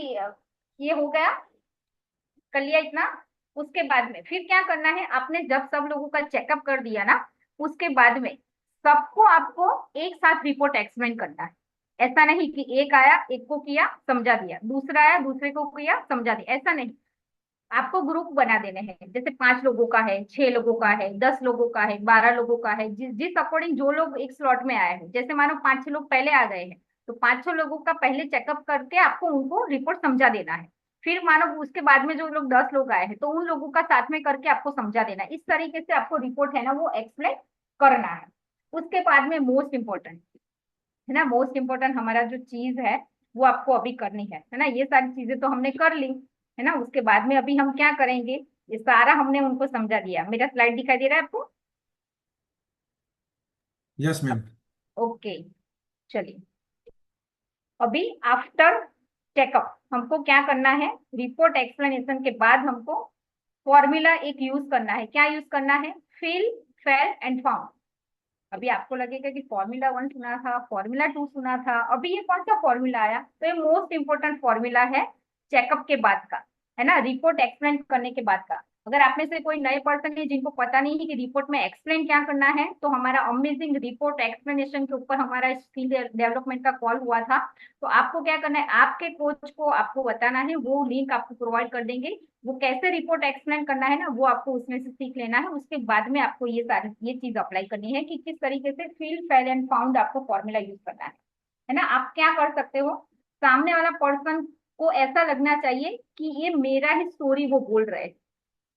C: ये हो गया, कर लिया इतना। उसके बाद में फिर क्या करना है, आपने जब सब लोगों का चेकअप कर दिया ना, उसके बाद में सबको आपको एक साथ रिपोर्ट एक्सप्लेन करना है। ऐसा नहीं कि एक आया, एक को किया समझा दिया, दूसरा आया दूसरे को किया समझा दिया, ऐसा नहीं। आपको ग्रुप बना देने हैं। जैसे 5 लोगों का है, 6 लोगों का है, 10 लोगों का है, 12 लोगों का है, जिस जिस अकॉर्डिंग जो लोग एक स्लॉट में आए हैं। जैसे मानो 5-6 लोग पहले आ गए हैं, तो 5-6 लोगों का पहले चेकअप करके आपको उनको रिपोर्ट समझा देना है। फिर मानो उसके बाद में जो लोग 10 लोग आए हैं, तो उन लोगों का साथ में करके आपको समझा देना है। इस तरीके से आपको रिपोर्ट है ना वो एक्सप्लेन करना है। उसके बाद में मोस्ट इम्पोर्टेंट है ना, मोस्ट इम्पोर्टेंट हमारा जो चीज है, वो आपको अभी करनी है ना। ये सारी चीजें तो हमने कर ली, है ना। उसके बाद में अभी हम क्या करेंगे, ये सारा हमने उनको समझा दिया। मेरा स्लाइड दिखाई दे रहा है आपको?
G: Yes ma'am.
C: ओके, चलिए। अभी आफ्टर चेकअप हमको क्या करना है, रिपोर्ट एक्सप्लेनेशन के बाद हमको फॉर्मूला एक यूज करना है। क्या यूज करना है? Feel, fail and found. अभी आपको लगेगा कि फॉर्मूला 1 सुना था, फॉर्मूला 2 सुना था, अभी ये कौन सा फॉर्मूला आया? तो ये मोस्ट इंपोर्टेंट फॉर्मूला है चेकअप के बाद का, है ना, रिपोर्ट एक्सप्लेन करने के बाद का। अगर आप में से कोई नए पर्सन है जिनको पता नहीं है कि रिपोर्ट में एक्सप्लेन क्या करना है, तो हमारा अमेजिंग रिपोर्ट एक्सप्लेनेशन के ऊपर हमारा स्किल डेवलपमेंट का कॉल हुआ था। तो आपको क्या करना है, आपके कोच को आपको बताना है, वो लिंक आपको प्रोवाइड कर देंगे। वो कैसे रिपोर्ट एक्सप्लेन करना है ना, वो आपको उसमें से सीख लेना है। उसके बाद में आपको ये चीज अप्लाई करनी है कि किस तरीके से फील, फेल एंड फाउंड आपको फॉर्मूला यूज करना है ना। आप क्या कर सकते हो, सामने वाला पर्सन को ऐसा लगना चाहिए कि ये मेरा ही स्टोरी वो बोल रहे हैं,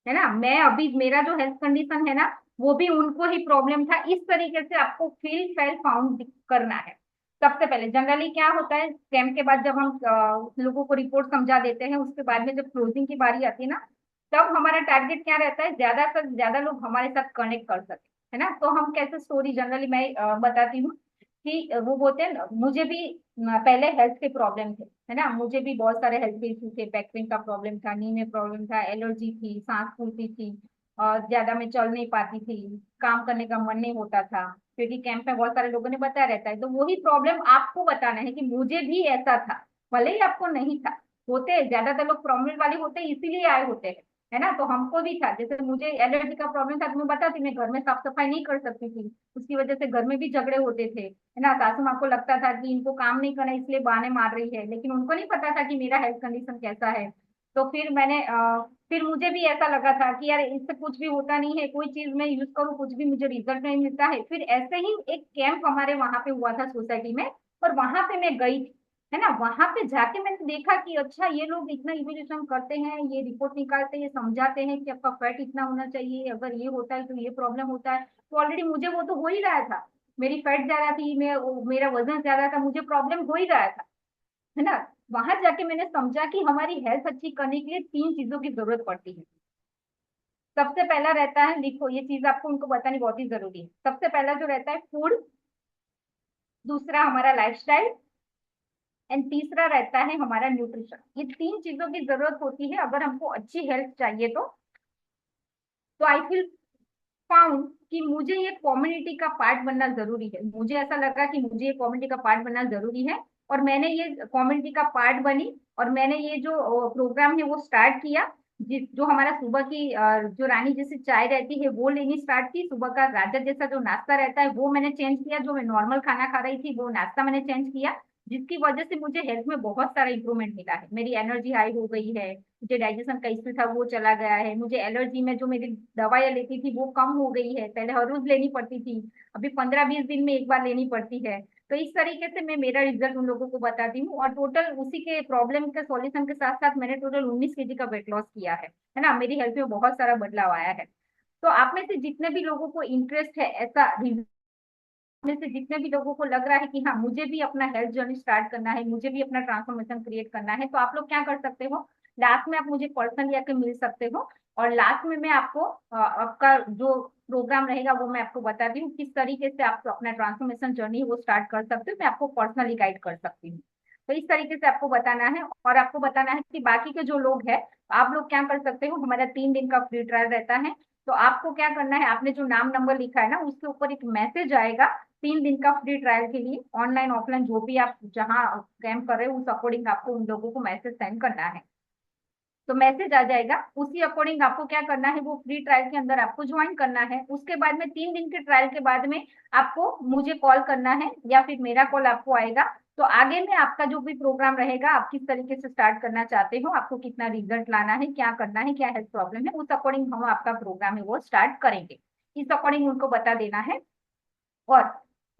C: है ना। मैं अभी मेरा जो हेल्थ कंडीशन है ना, वो भी उनको ही प्रॉब्लम था। इस तरीके से आपको फील, फेल, फाउंड करना है। सबसे पहले जनरली क्या होता है, कैंप के बाद जब हम लोगों को रिपोर्ट समझा देते हैं, उसके बाद में जब क्लोजिंग की बारी आती है ना, तब हमारा टारगेट क्या रहता है, ज्यादा से ज्यादा लोग हमारे साथ कनेक्ट कर सके, है ना। तो हम कैसे स्टोरी जनरली मैं बताती हूँ कि वो बोलते हैं मुझे भी पहले हेल्थ के प्रॉब्लम थे, है ना। मुझे भी बहुत सारे हेल्थ के इशू थे, बैक पेन का प्रॉब्लम था, नी में प्रॉब्लम था, एलर्जी थी, सांस फूलती थी, और ज्यादा मैं चल नहीं पाती थी, काम करने का मन नहीं होता था। क्योंकि कैंप में बहुत सारे लोगों ने बताया रहता है, तो वही प्रॉब्लम आपको बताना है कि मुझे भी ऐसा था, भले ही आपको नहीं था। होते ज्यादातर लोग प्रॉब्लम वाले होते हैं, इसीलिए आए होते हैं, है ना। तो हमको भी था, जैसे मुझे एलर्जी का प्रॉब्लम था, तो मैं बताती, मैं घर में साफ सफाई नहीं कर सकती थी, उसकी वजह से घर में भी झगड़े होते थे, है ना। सासू माँ को लगता था कि इनको काम नहीं करना, इसलिए बहाने मार रही है, लेकिन उनको नहीं पता था कि मेरा हेल्थ कंडीशन कैसा है। तो फिर फिर मुझे भी ऐसा लगा था कि यार इससे कुछ भी होता नहीं है, कोई चीज मैं यूज करूँ कुछ भी मुझे रिजल्ट नहीं मिलता है। फिर ऐसे ही एक कैंप हमारे वहां पे हुआ था सोसाइटी में, और वहां पे मैं गई थी, है ना। वहां पे जाके मैंने देखा कि अच्छा, ये लोग इतना इवोल्यूशन करते हैं, ये रिपोर्ट निकालते हैं, ये समझाते हैं कि आपका फैट इतना होना चाहिए, अगर ये होता है तो ये प्रॉब्लम होता है। तो ऑलरेडी मुझे वो तो हो ही रहा था, मेरी फैट ज्यादा थी, मेरा वजन ज्यादा था, मुझे प्रॉब्लम हो ही रहा था। है ना। वहां जाके मैंने समझा कि हमारी हेल्थ अच्छी करने के लिए 3 चीजों की जरूरत पड़ती है। सबसे पहला रहता है, लिखो ये चीज आपको उनको बतानी बहुत ही जरूरी है। सबसे पहला जो रहता है फूड, दूसरा हमारा लाइफस्टाइल, एंड तीसरा रहता है हमारा न्यूट्रिशन। ये 3 चीजों की जरूरत होती है अगर हमको अच्छी हेल्थ चाहिए तो आई फील फाउंड कि मुझे ये कम्युनिटी का पार्ट बनना जरूरी है। मुझे ऐसा लगा कि मुझे ये कम्युनिटी का पार्ट बनना जरूरी है, और मैंने ये कम्युनिटी का पार्ट बनी, और मैंने ये जो प्रोग्राम है वो स्टार्ट किया। जो हमारा सुबह की जो रानी जैसी चाय रहती है वो लेनी स्टार्ट की। सुबह का राजा जैसा जो नाश्ता रहता है वो मैंने चेंज किया। जो मैं नॉर्मल खाना खा रही थी वो नाश्ता मैंने चेंज किया, जिसकी वजह से मुझे हेल्थ में बहुत सारा इंप्रूवमेंट मिला है। मेरी एनर्जी हाई हो गई है, मुझे डाइजेशन का इश्यू था वो चला गया है, मुझे एलर्जी में जो मेरी दवाइयाँ लेती थी वो कम हो गई है। पहले हर रोज लेनी पड़ती थी, अभी 15-20 दिन में एक बार लेनी पड़ती है। तो इस तरीके से मैं मेरा रिजल्ट उन लोगों को बताती हूँ, और टोटल उसी के प्रॉब्लम के सॉल्यूशन के साथ साथ मैंने टोटल 19 kg का वेट लॉस किया है ना। मेरी हेल्थ में बहुत सारा बदलाव आया है। तो आप में से जितने भी लोगों को इंटरेस्ट है ऐसा, में से जितने भी लोगों को लग रहा है कि हाँ मुझे भी अपना हेल्थ जर्नी स्टार्ट करना है, मुझे भी अपना ट्रांसफॉर्मेशन क्रिएट करना है, तो आप लोग क्या कर सकते हो, लास्ट में आप मुझे पर्सनली आके मिल सकते हो। और लास्ट में मैं आपको आपका जो प्रोग्राम रहेगा वो मैं आपको बताती हूँ किस तरीके से आप अपना ट्रांसफॉर्मेशन जर्नी वो स्टार्ट कर सकते हो। मैं आपको पर्सनली गाइड कर सकती हूँ। तो इस तरीके से आपको बताना है, और आपको बताना है कि बाकी के जो लोग हैं आप लोग क्या कर सकते हो। हमारा 3 दिन का फ्री ट्रायल रहता है, तो आपको क्या करना है, आपने जो नाम नंबर लिखा है ना उसके ऊपर एक मैसेज आएगा 3 दिन का फ्री ट्रायल के लिए। ऑनलाइन ऑफलाइन जो भी आप जहाँ कैंप कर रहे हो उस अकॉर्डिंग आपको उन लोगों को मैसेज सेंड करना है। तो मैसेज आ जाएगा, उसी अकॉर्डिंग आपको क्या करना है, वो फ्री ट्रायल के अंदर आपको ज्वाइन करना है। उसके बाद में 3 दिन के ट्रायल के बाद में आपको मुझे कॉल करना है, या फिर मेरा कॉल आपको आएगा। तो आगे में आपका जो भी प्रोग्राम रहेगा, आप किस तरीके से स्टार्ट करना चाहते हो, आपको कितना रिजल्ट लाना है, क्या करना है, क्या हेल्थ प्रॉब्लम है, उस अकॉर्डिंग हम आपका प्रोग्राम है वो स्टार्ट करेंगे। इस अकॉर्डिंग उनको बता देना है। और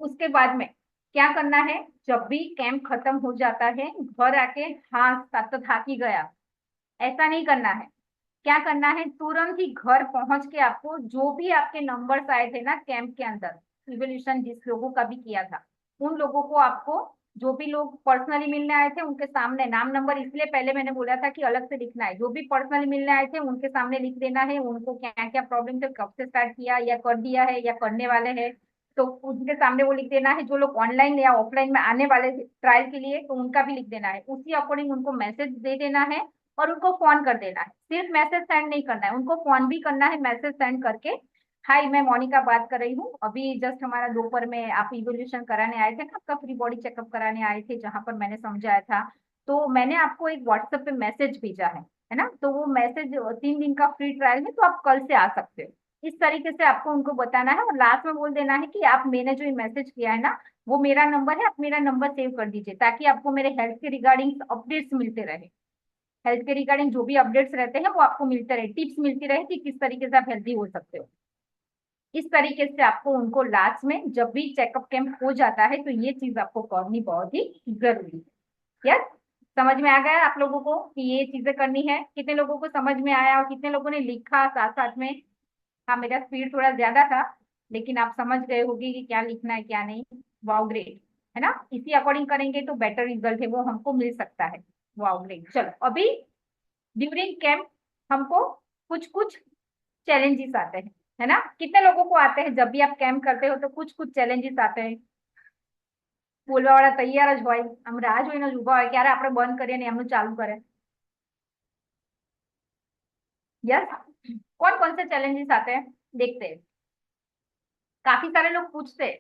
C: उसके बाद में क्या करना है, जब भी कैंप खत्म हो जाता है घर आके हाँ सतत थाकी गया ऐसा नहीं करना है। क्या करना है, तुरंत ही घर पहुंच के आपको जो भी आपके नंबर्स आए थे ना कैंप के अंदर, रिवोल्यूशन जिस लोगों का भी किया था उन लोगों को आपको, जो भी लोग पर्सनली मिलने आए थे उनके सामने नाम नंबर, इसलिए पहले मैंने बोला था कि अलग से लिखना है। जो भी पर्सनली मिलने आए थे उनके सामने लिख देना है, उनको क्या क्या प्रॉब्लम थे, कब से स्टार्ट किया या कर दिया है या करने वाले हैं, तो उनके सामने वो लिख देना है। जो लोग ऑनलाइन या ऑफलाइन में आने वाले थे ट्रायल के लिए तो उनका भी लिख देना है। उसी अकॉर्डिंग उनको मैसेज दे देना है और उनको फोन कर देना है। सिर्फ मैसेज सेंड नहीं करना है, उनको फोन भी करना है मैसेज सेंड करके। हाय मैं मोनिका बात कर रही हूँ, अभी जस्ट हमारा दोपहर में आप इवोल्यूशन कराने आए थे ना, आपका फ्री बॉडी चेकअप कराने आए थे जहां पर मैंने समझाया था। तो मैंने आपको एक व्हाट्सएप पे मैसेज भेजा है ना। तो वो मैसेज 3 दिन का फ्री ट्रायल है, तो आप कल से आ सकते हो। इस तरीके से आपको उनको बताना है, और लास्ट में बोल देना है कि आप मैंने जो मैसेज किया है ना वो मेरा नंबर है, आप मेरा नंबर सेव कर दीजिए ताकि आपको मेरे हेल्थ के रिगार्डिंग अपडेट्स मिलते रहे। हेल्थ के रिगार्डिंग जो भी अपडेट्स रहते हैं वो आपको मिलते रहे, टिप्स मिलती रहे कि किस तरीके से आप हेल्दी हो सकते हो। इस तरीके से आपको उनको लास्ट में जब भी चेकअप कैंप हो जाता है तो ये चीज आपको करनी बहुत ही जरूरी है। यस, समझ में आ गया आप लोगों को कि ये चीजें करनी है? कितने लोगों को समझ में आया और कितने लोगों ने लिखा साथ साथ में? हाँ मेरा स्पीड थोड़ा ज्यादा था, लेकिन आप समझ गए होंगे कि क्या लिखना है क्या नहीं। वाओ ग्रेट, है ना। इसी अकॉर्डिंग करेंगे तो बेटर रिजल्ट है वो हमको मिल सकता है। Wow great. चलो अभी ड्यूरिंग कैंप हमको कुछ कुछ चैलेंजेस आते हैं, है ना। कितने लोगों को आते हैं जब भी आप कैंप करते हो तो कुछ कुछ चैलेंजेस आते हैं? बोलवा वाला तैयार જ હોય, આમ રાહ જોઈને જ ઉભા હોય ક્યારે આપણે બંધ કરીએ ને એમનું ચાલુ કરે। यस, कौन कौन से चैलेंजेस आते हैं देखते हैं। काफी सारे लोग पूछते हैं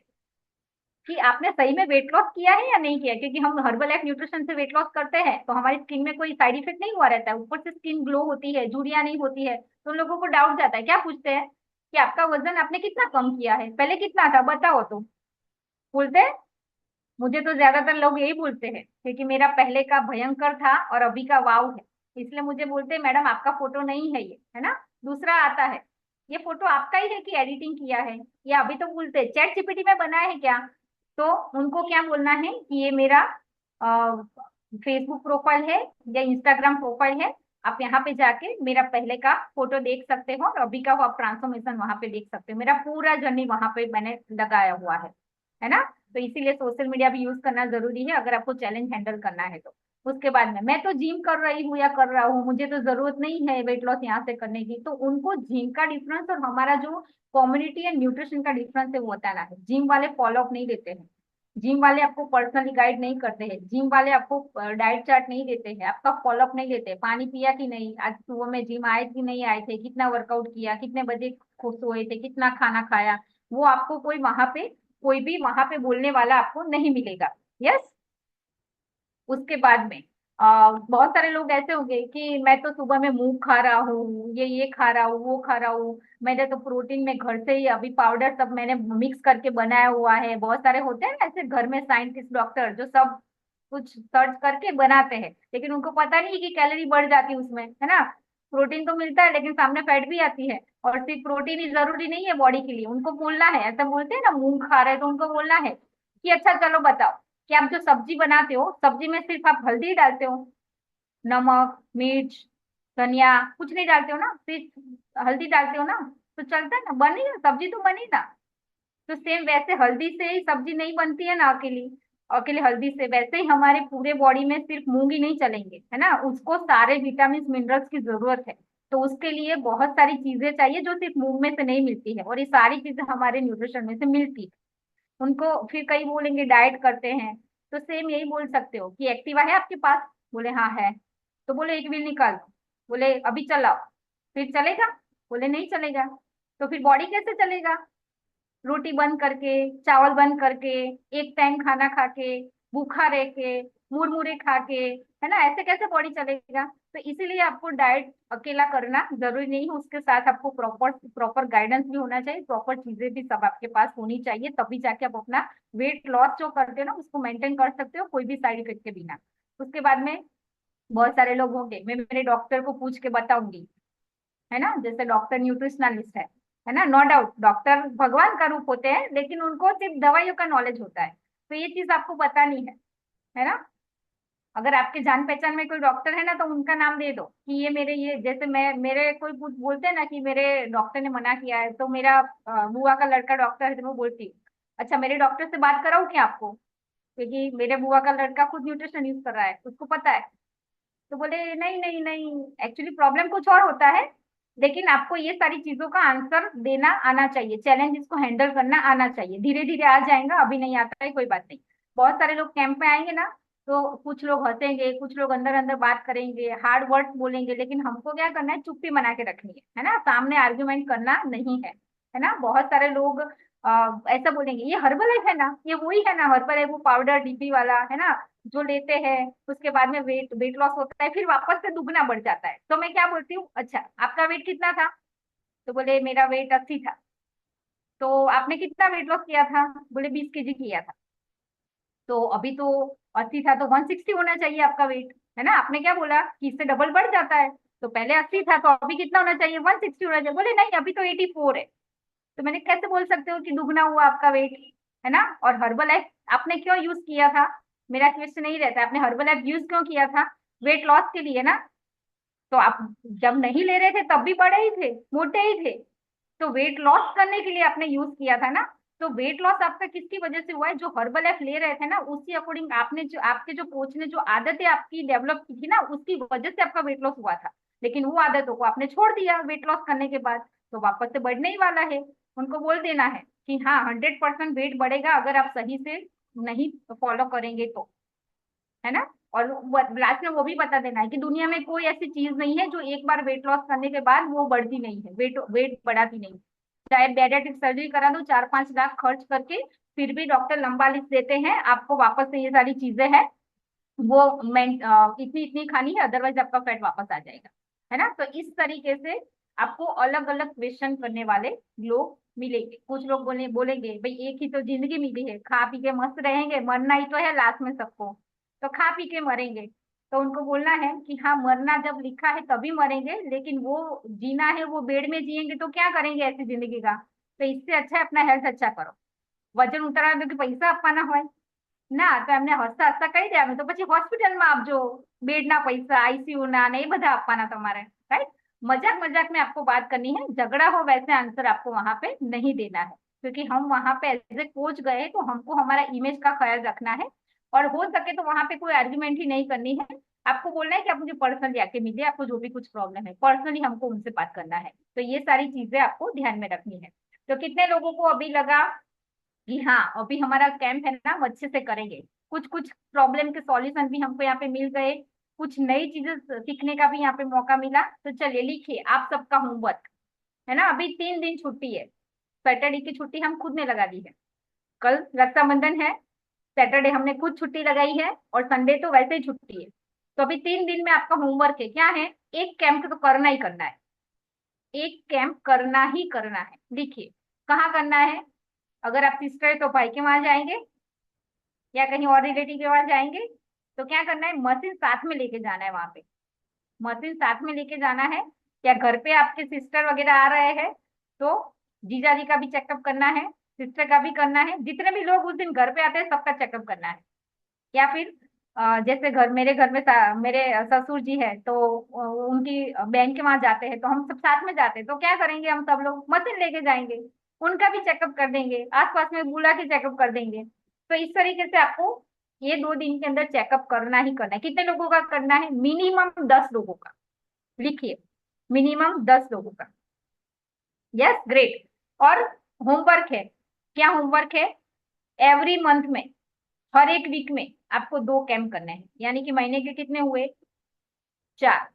C: कि आपने सही में वेट लॉस किया है या नहीं किया, क्योंकि हम हर्बल लाइफ न्यूट्रिशन से वेट लॉस करते हैं तो हमारी स्किन में कोई साइड इफेक्ट नहीं हुआ रहता है, ऊपर से स्किन ग्लो होती है, झुर्रियां नहीं होती है। तो उन लोगों को डाउट जाता है, क्या पूछते हैं कि आपका वजन आपने कितना कम किया है, पहले कितना था बताओ। तो बोलते हैं, मुझे तो ज्यादातर लोग यही बोलते हैं क्योंकि मेरा पहले का भयंकर था और अभी का वाव है, इसलिए मुझे बोलते हैं मैडम आपका फोटो नहीं है ये, है ना। दूसरा आता है, ये फोटो आपका ही है कि एडिटिंग किया है, या अभी तो बोलते हैं चैट जीपीटी में बनाया है क्या। तो उनको क्या बोलना है कि ये मेरा फेसबुक प्रोफाइल है या इंस्टाग्राम प्रोफाइल है, आप यहाँ पे जाके मेरा पहले का फोटो देख सकते हो और अभी का वो आप ट्रांसफॉर्मेशन वहां पे देख सकते हो। मेरा पूरा जर्नी वहां पे मैंने लगाया हुआ है ना। तो इसीलिए सोशल मीडिया भी यूज करना जरूरी है अगर आपको चैलेंज हैंडल करना है तो। उसके बाद में मैं तो जिम कर रही हूँ या कर रहा हूँ, मुझे तो जरूरत नहीं है वेट लॉस यहाँ से करने की, तो उनको जिम का डिफरेंस और हमारा जो कम्युनिटी एंड न्यूट्रिशन का डिफरेंस है वो बताना है। जिम वाले फॉलो अप नहीं देते हैं, जिम वाले आपको पर्सनली गाइड नहीं करते हैं, जिम वाले आपको डाइट चार्ट नहीं देते हैं, आपका फॉलो अप नहीं लेते, पानी पिया कि नहीं, आज सुबह में जिम आए कि नहीं आए थे, कितना वर्कआउट किया, कितने बजे सोए थे, कितना खाना खाया, वो आपको कोई वहां पे, कोई भी वहां पे बोलने वाला आपको नहीं मिलेगा। यस। उसके बाद में बहुत सारे लोग ऐसे होंगे कि मैं तो सुबह में मूंग खा रहा हूँ, ये खा रहा हूँ, वो खा रहा हूँ, मैंने तो प्रोटीन में घर से ही अभी पाउडर सब मैंने मिक्स करके बनाया हुआ है। बहुत सारे होते हैं ना ऐसे घर में साइंटिस्ट डॉक्टर जो सब कुछ सर्च करके बनाते हैं, लेकिन उनको पता नहीं कि कैलोरी बढ़ जाती है उसमें, है ना। प्रोटीन तो मिलता है लेकिन सामने फैट भी आती है, और सिर्फ प्रोटीन ही जरूरी नहीं है बॉडी के लिए। उनको बोलना है, ऐसा बोलते हैं ना मूंग खा रहे हैं, तो उनको बोलना है कि अच्छा चलो बताओ कि आप जो सब्जी बनाते हो, सब्जी में सिर्फ आप हल्दी डालते हो, नमक मिर्च धनिया कुछ नहीं डालते हो ना, सिर्फ हल्दी डालते हो ना, तो चलता है ना, बनी ना सब्जी, तो बनी ना। तो सेम वैसे हल्दी से ही सब्जी नहीं बनती है ना अकेली, अकेले हल्दी से, वैसे ही हमारे पूरे बॉडी में सिर्फ मूंग ही नहीं चलेंगे, है ना, उसको सारे विटामिन मिनरल्स की जरूरत है। तो उसके लिए बहुत सारी चीजें चाहिए जो सिर्फ मूंग में से नहीं मिलती है, और ये सारी चीजें हमारे न्यूट्रिशन में से मिलती है। उनको फिर कई बोलेंगे डाइट करते हैं, तो सेम यही बोल सकते हो कि एक्टिवा है आपके पास, बोले हाँ है, तो बोले एक व्हील निकालो, बोले अभी चलाओ, फिर चलेगा, बोले नहीं चलेगा, तो फिर बॉडी कैसे चलेगा? रोटी बंद करके, चावल बंद करके, एक टाइम खाना खा के, भूखा रह के, मुरमुरे खा के, है ना, ऐसे कैसे बॉडी चलेगा? तो इसीलिए आपको डाइट अकेला करना जरूरी नहीं है, उसके साथ आपको प्रॉपर प्रॉपर गाइडेंस भी होना चाहिए, प्रॉपर चीजें भी सब आपके पास होनी चाहिए, तभी जाके आप अपना वेट लॉस जो करते हो ना उसको मेंटेन कर सकते हो कोई भी साइड इफेक्ट के बिना। उसके बाद में बहुत सारे लोग होंगे, मैं मेरे डॉक्टर को पूछ के बताऊंगी, है ना, जैसे डॉक्टर न्यूट्रिशनलिस्ट है ना, नो डाउट डॉक्टर भगवान का रूप होते हैं, लेकिन उनको सिर्फ दवाइयों का नॉलेज होता है, तो ये चीज आपको पता नहीं है ना। अगर आपके जान पहचान में कोई डॉक्टर है ना, तो उनका नाम दे दो कि ये मेरे, ये जैसे मैं मेरे कोई कुछ बोलते हैं ना कि मेरे डॉक्टर ने मना किया है, तो मेरा बुआ का लड़का डॉक्टर है, तो मैं बोलती हूँ अच्छा मेरे डॉक्टर से बात कराऊं क्या आपको, क्योंकि मेरे बुआ का लड़का खुद न्यूट्रिशन यूज कर रहा है, उसको पता है। तो बोले नहीं नहीं नहीं, एक्चुअली प्रॉब्लम कुछ और होता है, लेकिन आपको ये सारी चीजों का आंसर देना आना चाहिए, चैलेंज इसको हैंडल करना आना चाहिए, धीरे धीरे आ जाएगा, अभी नहीं आता है कोई बात नहीं। बहुत सारे लोग कैंप में आएंगे ना, तो कुछ लोग हंसेंगे, कुछ लोग अंदर अंदर बात करेंगे, हार्ड वर्ड्स बोलेंगे, लेकिन हमको क्या करना है, चुप्पी बना के रखनी है ना, सामने आर्ग्यूमेंट करना नहीं है ना। बहुत सारे लोग ऐसा बोलेंगे ये हर्बल लाइफ है ना, ये वही है ना हर्बल लाइफ, वो पाउडर डीपी वाला है ना, जो लेते हैं उसके बाद में वेट वेट लॉस होता है, फिर वापस से दुगना बढ़ जाता है। तो मैं क्या बोलती हूँ, अच्छा आपका वेट कितना था? तो बोले मेरा वेट 80 था। तो आपने कितना वेट लॉस किया था? बोले 20 kg किया था। तो अभी तो 80 था, तो 160 होना चाहिए आपका वेट, है ना। आपने क्या बोला कि इससे डबल बढ़ जाता है, तो पहले 80 था तो अभी कितना होना चाहिए, 160 होना चाहिए। बोले नहीं अभी तो 84 है। तो मैंने कैसे बोल सकते हो कि दुगना हुआ आपका वेट, है ना। और हर्बल लाइफ आपने क्यों यूज किया था, मेरा क्वेश्चन नहीं रहता आपने हर्बल लाइफ यूज क्यों किया था? वेट लॉस के लिए ना। तो आप जब नहीं ले रहे थे तब भी बड़े ही थे, मोटे ही थे, तो वेट लॉस करने के लिए आपने यूज किया था ना। तो वेट लॉस आपका किसकी वजह से हुआ है? जो हर्बल लाइफ ले रहे थे ना, उसी अकॉर्डिंग आपने जो आपके जो कोच ने जो आदतें आपकी डेवलप की थी ना, उसकी वजह से आपका वेट लॉस हुआ था। लेकिन वो आदतों को आपने छोड़ दिया वेट लॉस करने के बाद, तो वापस से बढ़ने ही वाला है। उनको बोल देना है कि हाँ 100% वेट बढ़ेगा अगर आप सही से नहीं फॉलो करेंगे तो, है ना। और लास्ट में वो भी बता देना है कि दुनिया में कोई ऐसी चीज नहीं है जो एक बार वेट लॉस करने के बाद वो बढ़ती नहीं है, वेट वेट बढ़ाती नहीं। चाहे बैरिएट्रिक सर्जरी करा दो 4-5 लाख खर्च करके, फिर भी डॉक्टर लंबा लिस्ट देते हैं आपको, वापस से ये सारी चीजें हैं वो इतनी इतनी खानी है, अदरवाइज आपका फैट वापस आ जाएगा, है ना। तो इस तरीके से आपको अलग अलग क्वेश्चन करने वाले लोग मिलेंगे। कुछ लोग बोलेंगे भाई एक ही तो जिंदगी मिली है, खा पी के मस्त रहेंगे, मरना ही तो है लास्ट में सबको, तो खा पी के मरेंगे। तो उनको बोलना है कि हाँ मरना जब लिखा है तभी मरेंगे, लेकिन वो जीना है वो बेड में जिएंगे तो क्या करेंगे ऐसी जिंदगी का। तो इससे अच्छा है अपना हेल्थ अच्छा करो, वजन उतरा दो कि पैसा अपना હોય ના તો એમને હસતા હસતા કહી દેવાનું, તો પછી હોસ્પિટલમાં આપજો, બેડના પૈસા આઈસીયુ ના ને એ બધા આપવાના તમારે, राइट। मजाक मजाक में आपको बात करनी है, झगड़ा हो वैसे आंसर आपको वहां पे नहीं देना है, क्योंकि हम वहां पे एज ए कोच गए तो हमको हमारा इमेज का ख्याल रखना है। और हो सके तो वहां पे कोई आर्ग्यूमेंट ही नहीं करनी है। आपको बोलना है कि आप मुझे पर्सनली आके मिलिए, आपको जो भी कुछ प्रॉब्लम है पर्सनली हमको उनसे बात करना है। तो ये सारी चीजें आपको ध्यान में रखनी है। तो कितने लोगों को अभी लगा कि हाँ अभी हमारा कैंप है ना हम अच्छे से करेंगे, कुछ कुछ प्रॉब्लम के सॉल्यूशन भी हमको यहाँ पे मिल गए, कुछ नई चीजें सीखने का भी यहाँ पे मौका मिला। तो चलिए लिखिए आप सबका होमवर्क, है ना। अभी 3 दिन छुट्टी है, सैटरडे की छुट्टी हम खुद ने लगा दी है, कल रक्षाबंधन है, सैटरडे हमने खुद छुट्टी लगाई है और संडे तो वैसे ही छुट्टी है। तो अभी 3 दिन में आपका होमवर्क है, क्या है, एक कैंप तो करना ही करना है, एक कैंप करना ही करना है। देखिए कहाँ करना है, अगर आप सिस्टर है तो भाई के वहां जाएंगे या कहीं और रिलेटिव के वहां जाएंगे। तो क्या करना है, मशीन साथ में लेके जाना है, वहां पे मशीन साथ में लेके जाना है। या घर पे आपके सिस्टर वगैरह आ रहे हैं तो जीजा जी का भी चेकअप करना है, सिस्टर का भी करना है, जितने भी लोग उस दिन घर पे आते हैं सबका चेकअप करना है। या फिर जैसे मेरे घर में मेरे ससुर जी है तो उनकी बहन के वहां जाते हैं तो हम सब साथ में जाते हैं। तो क्या करेंगे, हम सब लोग मशीन लेके जाएंगे, उनका भी चेकअप कर देंगे, आसपास में बुला के चेकअप कर देंगे। तो इस तरीके से आपको ये 2 दिन के अंदर चेकअप करना ही करना है। कितने लोगों का करना है, मिनिमम 10 लोगों का, लिखिए मिनिमम 10 लोगों का। Yes great. और होमवर्क है, क्या होमवर्क है, एवरी मंथ में, हर एक वीक में आपको 2 कैंप करने हैं, यानी कि महीने के कितने हुए, 4।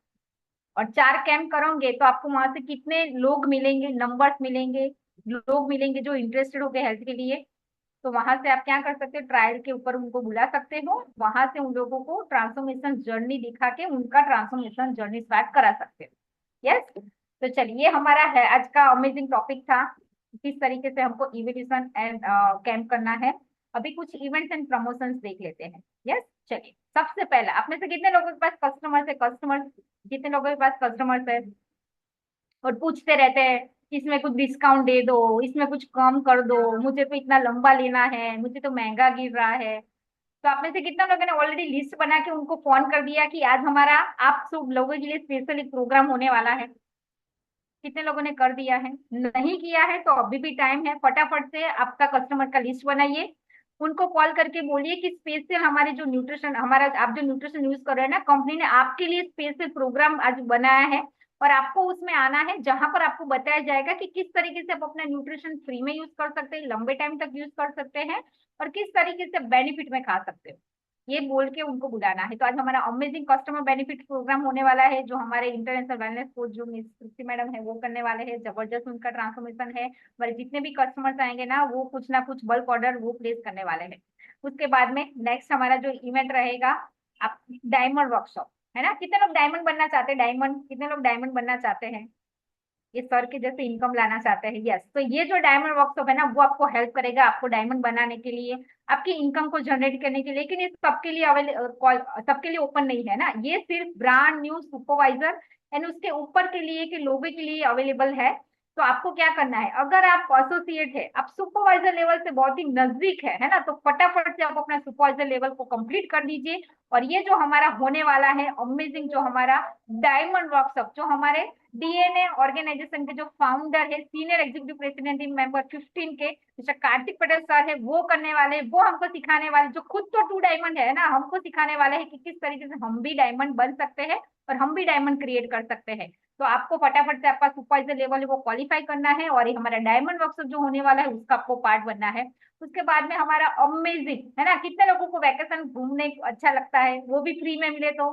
C: और 4 कैंप करोगे तो आपको वहां से कितने लोग मिलेंगे, नंबर्स मिलेंगे, लोग मिलेंगे जो इंटरेस्टेड हो गए हेल्थ के लिए। तो वहां से आप क्या कर सकते हो, ट्रायल के ऊपर उनको बुला सकते हो, वहां से उन लोगों को ट्रांसफॉर्मेशन जर्नी दिखा के उनका ट्रांसफॉर्मेशन जर्नी स्टार्ट करा सकते हो। यस, तो चलिए ये हमारा है आज का अमेजिंग टॉपिक था, किस तरीके से हमको इविटेशन एंड कैंप करना है। अभी कुछ इवेंट्स एंड प्रमोशंस देख लेते हैं। यस, चलिए सबसे पहले आप में से कितने लोगों के पास कस्टमर्स है, कस्टमर्स कितने लोगों के पास कस्टमर्स है और पूछते रहते हैं इसमें कुछ डिस्काउंट दे दो, इसमें कुछ कम कर दो, मुझे तो इतना लंबा लेना है, मुझे तो महंगा गिर रहा है। तो आप में से कितना लोगों ने ऑलरेडी लिस्ट बना के उनको फोन कर दिया कि आज हमारा आप सब लोगों के लिए स्पेशल एक प्रोग्राम होने वाला है, कितने लोगों ने कर दिया है, नहीं किया है तो अभी भी टाइम है, फटाफट से आपका कस्टमर का लिस्ट बनाइए, उनको कॉल करके बोलिए कि स्पेशल हमारे जो न्यूट्रिशन हमारा आप जो न्यूट्रिशन यूज कर रहे हैं ना, कंपनी ने आपके लिए स्पेशल प्रोग्राम आज बनाया है और आपको उसमें आना है, जहां पर आपको बताया जाएगा कि किस तरीके से आप अपना न्यूट्रिशन फ्री में यूज कर सकते हैं, लंबे टाइम तक यूज कर सकते हैं और किस तरीके से बेनिफिट में खा सकते हो, ये बोल के उनको बुलाना है। तो आज हमारा अमेजिंग कस्टमर बेनिफिट प्रोग्राम होने वाला है, जो हमारे इंटरनेशनल वेलनेस कोच जो मिस कृति मैडम है वो करने वाले हैं, जबरदस्त उनका ट्रांसफॉर्मेशन है। हमारे जितने भी कस्टमर्स आएंगे ना कुछ बल्क ऑर्डर वो प्लेस करने वाले हैं। उसके बाद में नेक्स्ट हमारा जो इवेंट रहेगा, आप डायमंड वर्कशॉप, है ना, कितने लोग डायमंड बनना चाहते हैं, डायमंड कितने लोग डायमंड बनना चाहते हैं, ये सर के जैसे इनकम लाना चाहते हैं। यस, तो ये जो डायमंड वर्कशॉप है ना वो आपको हेल्प करेगा, आपको डायमंड बनाने के लिए, आपकी इनकम को जनरेट करने के लिए। लेकिन ये सबके लिए सबके लिए ओपन नहीं है ना, ये सिर्फ ब्रांड न्यू सुपरवाइजर एंड उसके ऊपर के लिए के लोगों के लिए अवेलेबल है। तो आपको क्या करना है, अगर आप एसोसिएट है, आप सुपरवाइजर लेवल से बहुत ही नजदीक है ना, तो फटाफट से आप अपना सुपरवाइजर लेवल को कंप्लीट कर दीजिए। और ये जो हमारा होने वाला है अमेजिंग, जो हमारा डायमंड वर्कशॉप, जो हमारे डीएनए ऑर्गेनाइजेशन के जो फाउंडर है, senior executive president in member 15 के मिस्टर कार्तिक पटेल सर है, वो करने वाले, वो हमको सिखाने वाले, जो खुद तो 2 डायमंड है ना, हमको सिखाने वाले हैं कि किस तरीके से हम भी डायमंड बन सकते हैं और हम भी डायमंड क्रिएट कर सकते हैं। तो आपको फटाफट से आपका सुपरवाइजर लेवल है वो क्वालिफाई करना है और ये हमारा डायमंड वर्कशॉप जो होने वाला है उसका आपको पार्ट बनना है। उसके बाद में हमारा अमेजिंग, है ना, कितने लोगों को वैकेशन घूमने अच्छा लगता है, वो भी फ्री में मिले तो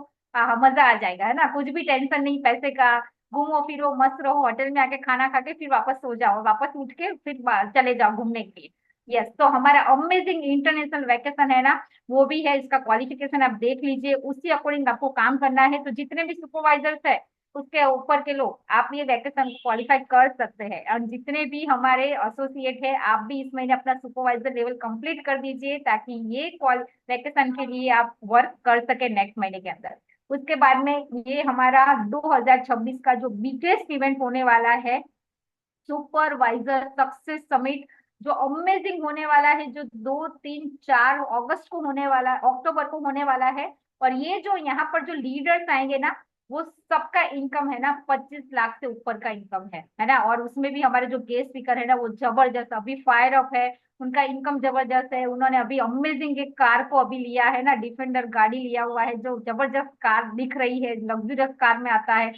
C: मजा आ जाएगा, है ना, कुछ भी टेंशन नहीं पैसे का, घूमो फिरो मस्त रहो, होटल में आके खाना खा के फिर वापस सो जाओ, वापस उठ के फिर चले जाओ घूमने के लिए। यस, तो हमारा अमेजिंग इंटरनेशनल वैकेशन है ना, वो भी है, इसका क्वालिफिकेशन आप देख लीजिए, उसी अकॉर्डिंग आपको काम करना है। तो जितने भी सुपरवाइजर्स है उसके ऊपर के लोग आप ये वैकेशन क्वालिफाई कर सकते हैं, और जितने भी हमारे एसोसिएट है आप भी इस महीने अपना सुपरवाइजर लेवल कंप्लीट कर दीजिए ताकि ये वैकेशन के लिए आप वर्क कर सके नेक्स्ट महीने के अंदर। उसके बाद में ये हमारा 2026 का जो बिगेस्ट इवेंट होने वाला है, सुपरवाइजर सक्सेस समिट, जो अमेजिंग होने वाला है, जो 2, 3, 4 अगस्त को होने वाला, अक्टूबर को होने वाला है। और ये जो यहाँ पर जो लीडर्स आएंगे ना, वो सबका इनकम है ना 25 लाख से ऊपर का इनकम है ना। और उसमें भी हमारे जो गेस्ट स्पीकर है ना वो जबरदस्त अभी फायर अप है, उनका इनकम जबरदस्त है। उन्होंने अभी अमेजिंग एक कार को अभी लिया है ना, डिफेंडर गाड़ी लिया हुआ है जो जबरदस्त कार दिख रही है, लग्जरियस कार में आता है।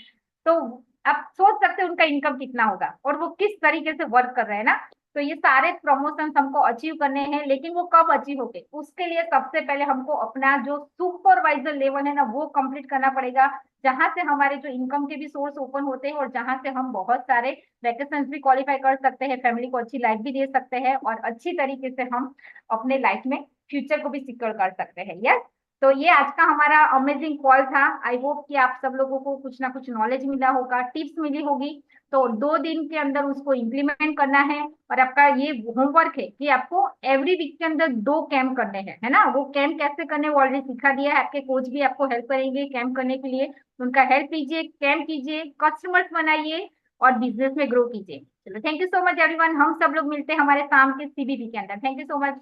C: तो आप सोच सकते हैं उनका इनकम कितना होगा और वो किस तरीके से वर्क कर रहे हैं ना। तो ये सारे प्रमोशन हमको अचीव करने हैं, लेकिन वो कब अचीव होंगे, उसके लिए सबसे पहले हमको अपना जो सुपरवाइजर लेवल है ना वो कंप्लीट करना पड़ेगा, जहां से हमारे जो इनकम के भी सोर्स ओपन होते हैं और जहां से हम बहुत सारे वैकेशन भी क्वालिफाई कर सकते हैं, फैमिली को अच्छी लाइफ भी दे सकते हैं और अच्छी तरीके से हम अपने लाइफ में फ्यूचर को भी सिक्योर कर सकते हैं। यस, तो ये आज का हमारा अमेजिंग कॉल था। आई होप कि आप सब लोगों को कुछ ना कुछ नॉलेज मिला होगा, टिप्स मिली होगी। तो 2 दिन के अंदर उसको इम्प्लीमेंट करना है और आपका ये होमवर्क है कि आपको एवरी वीक के अंदर 2 कैंप करने हैं, है ना। वो कैंप कैसे करने वो ऑलरेडी सिखा दिया है, आपके कोच भी आपको हेल्प करेंगे कैंप करने के लिए। उनका हेल्प कीजिए, कैंप कीजिए, कस्टमर्स बनाइए और बिजनेस में ग्रो कीजिए। चलो, thank you so much everyone. हम सब लोग मिलते हैं हमारे शाम के सीबीबी के अंदर। Thank you so much.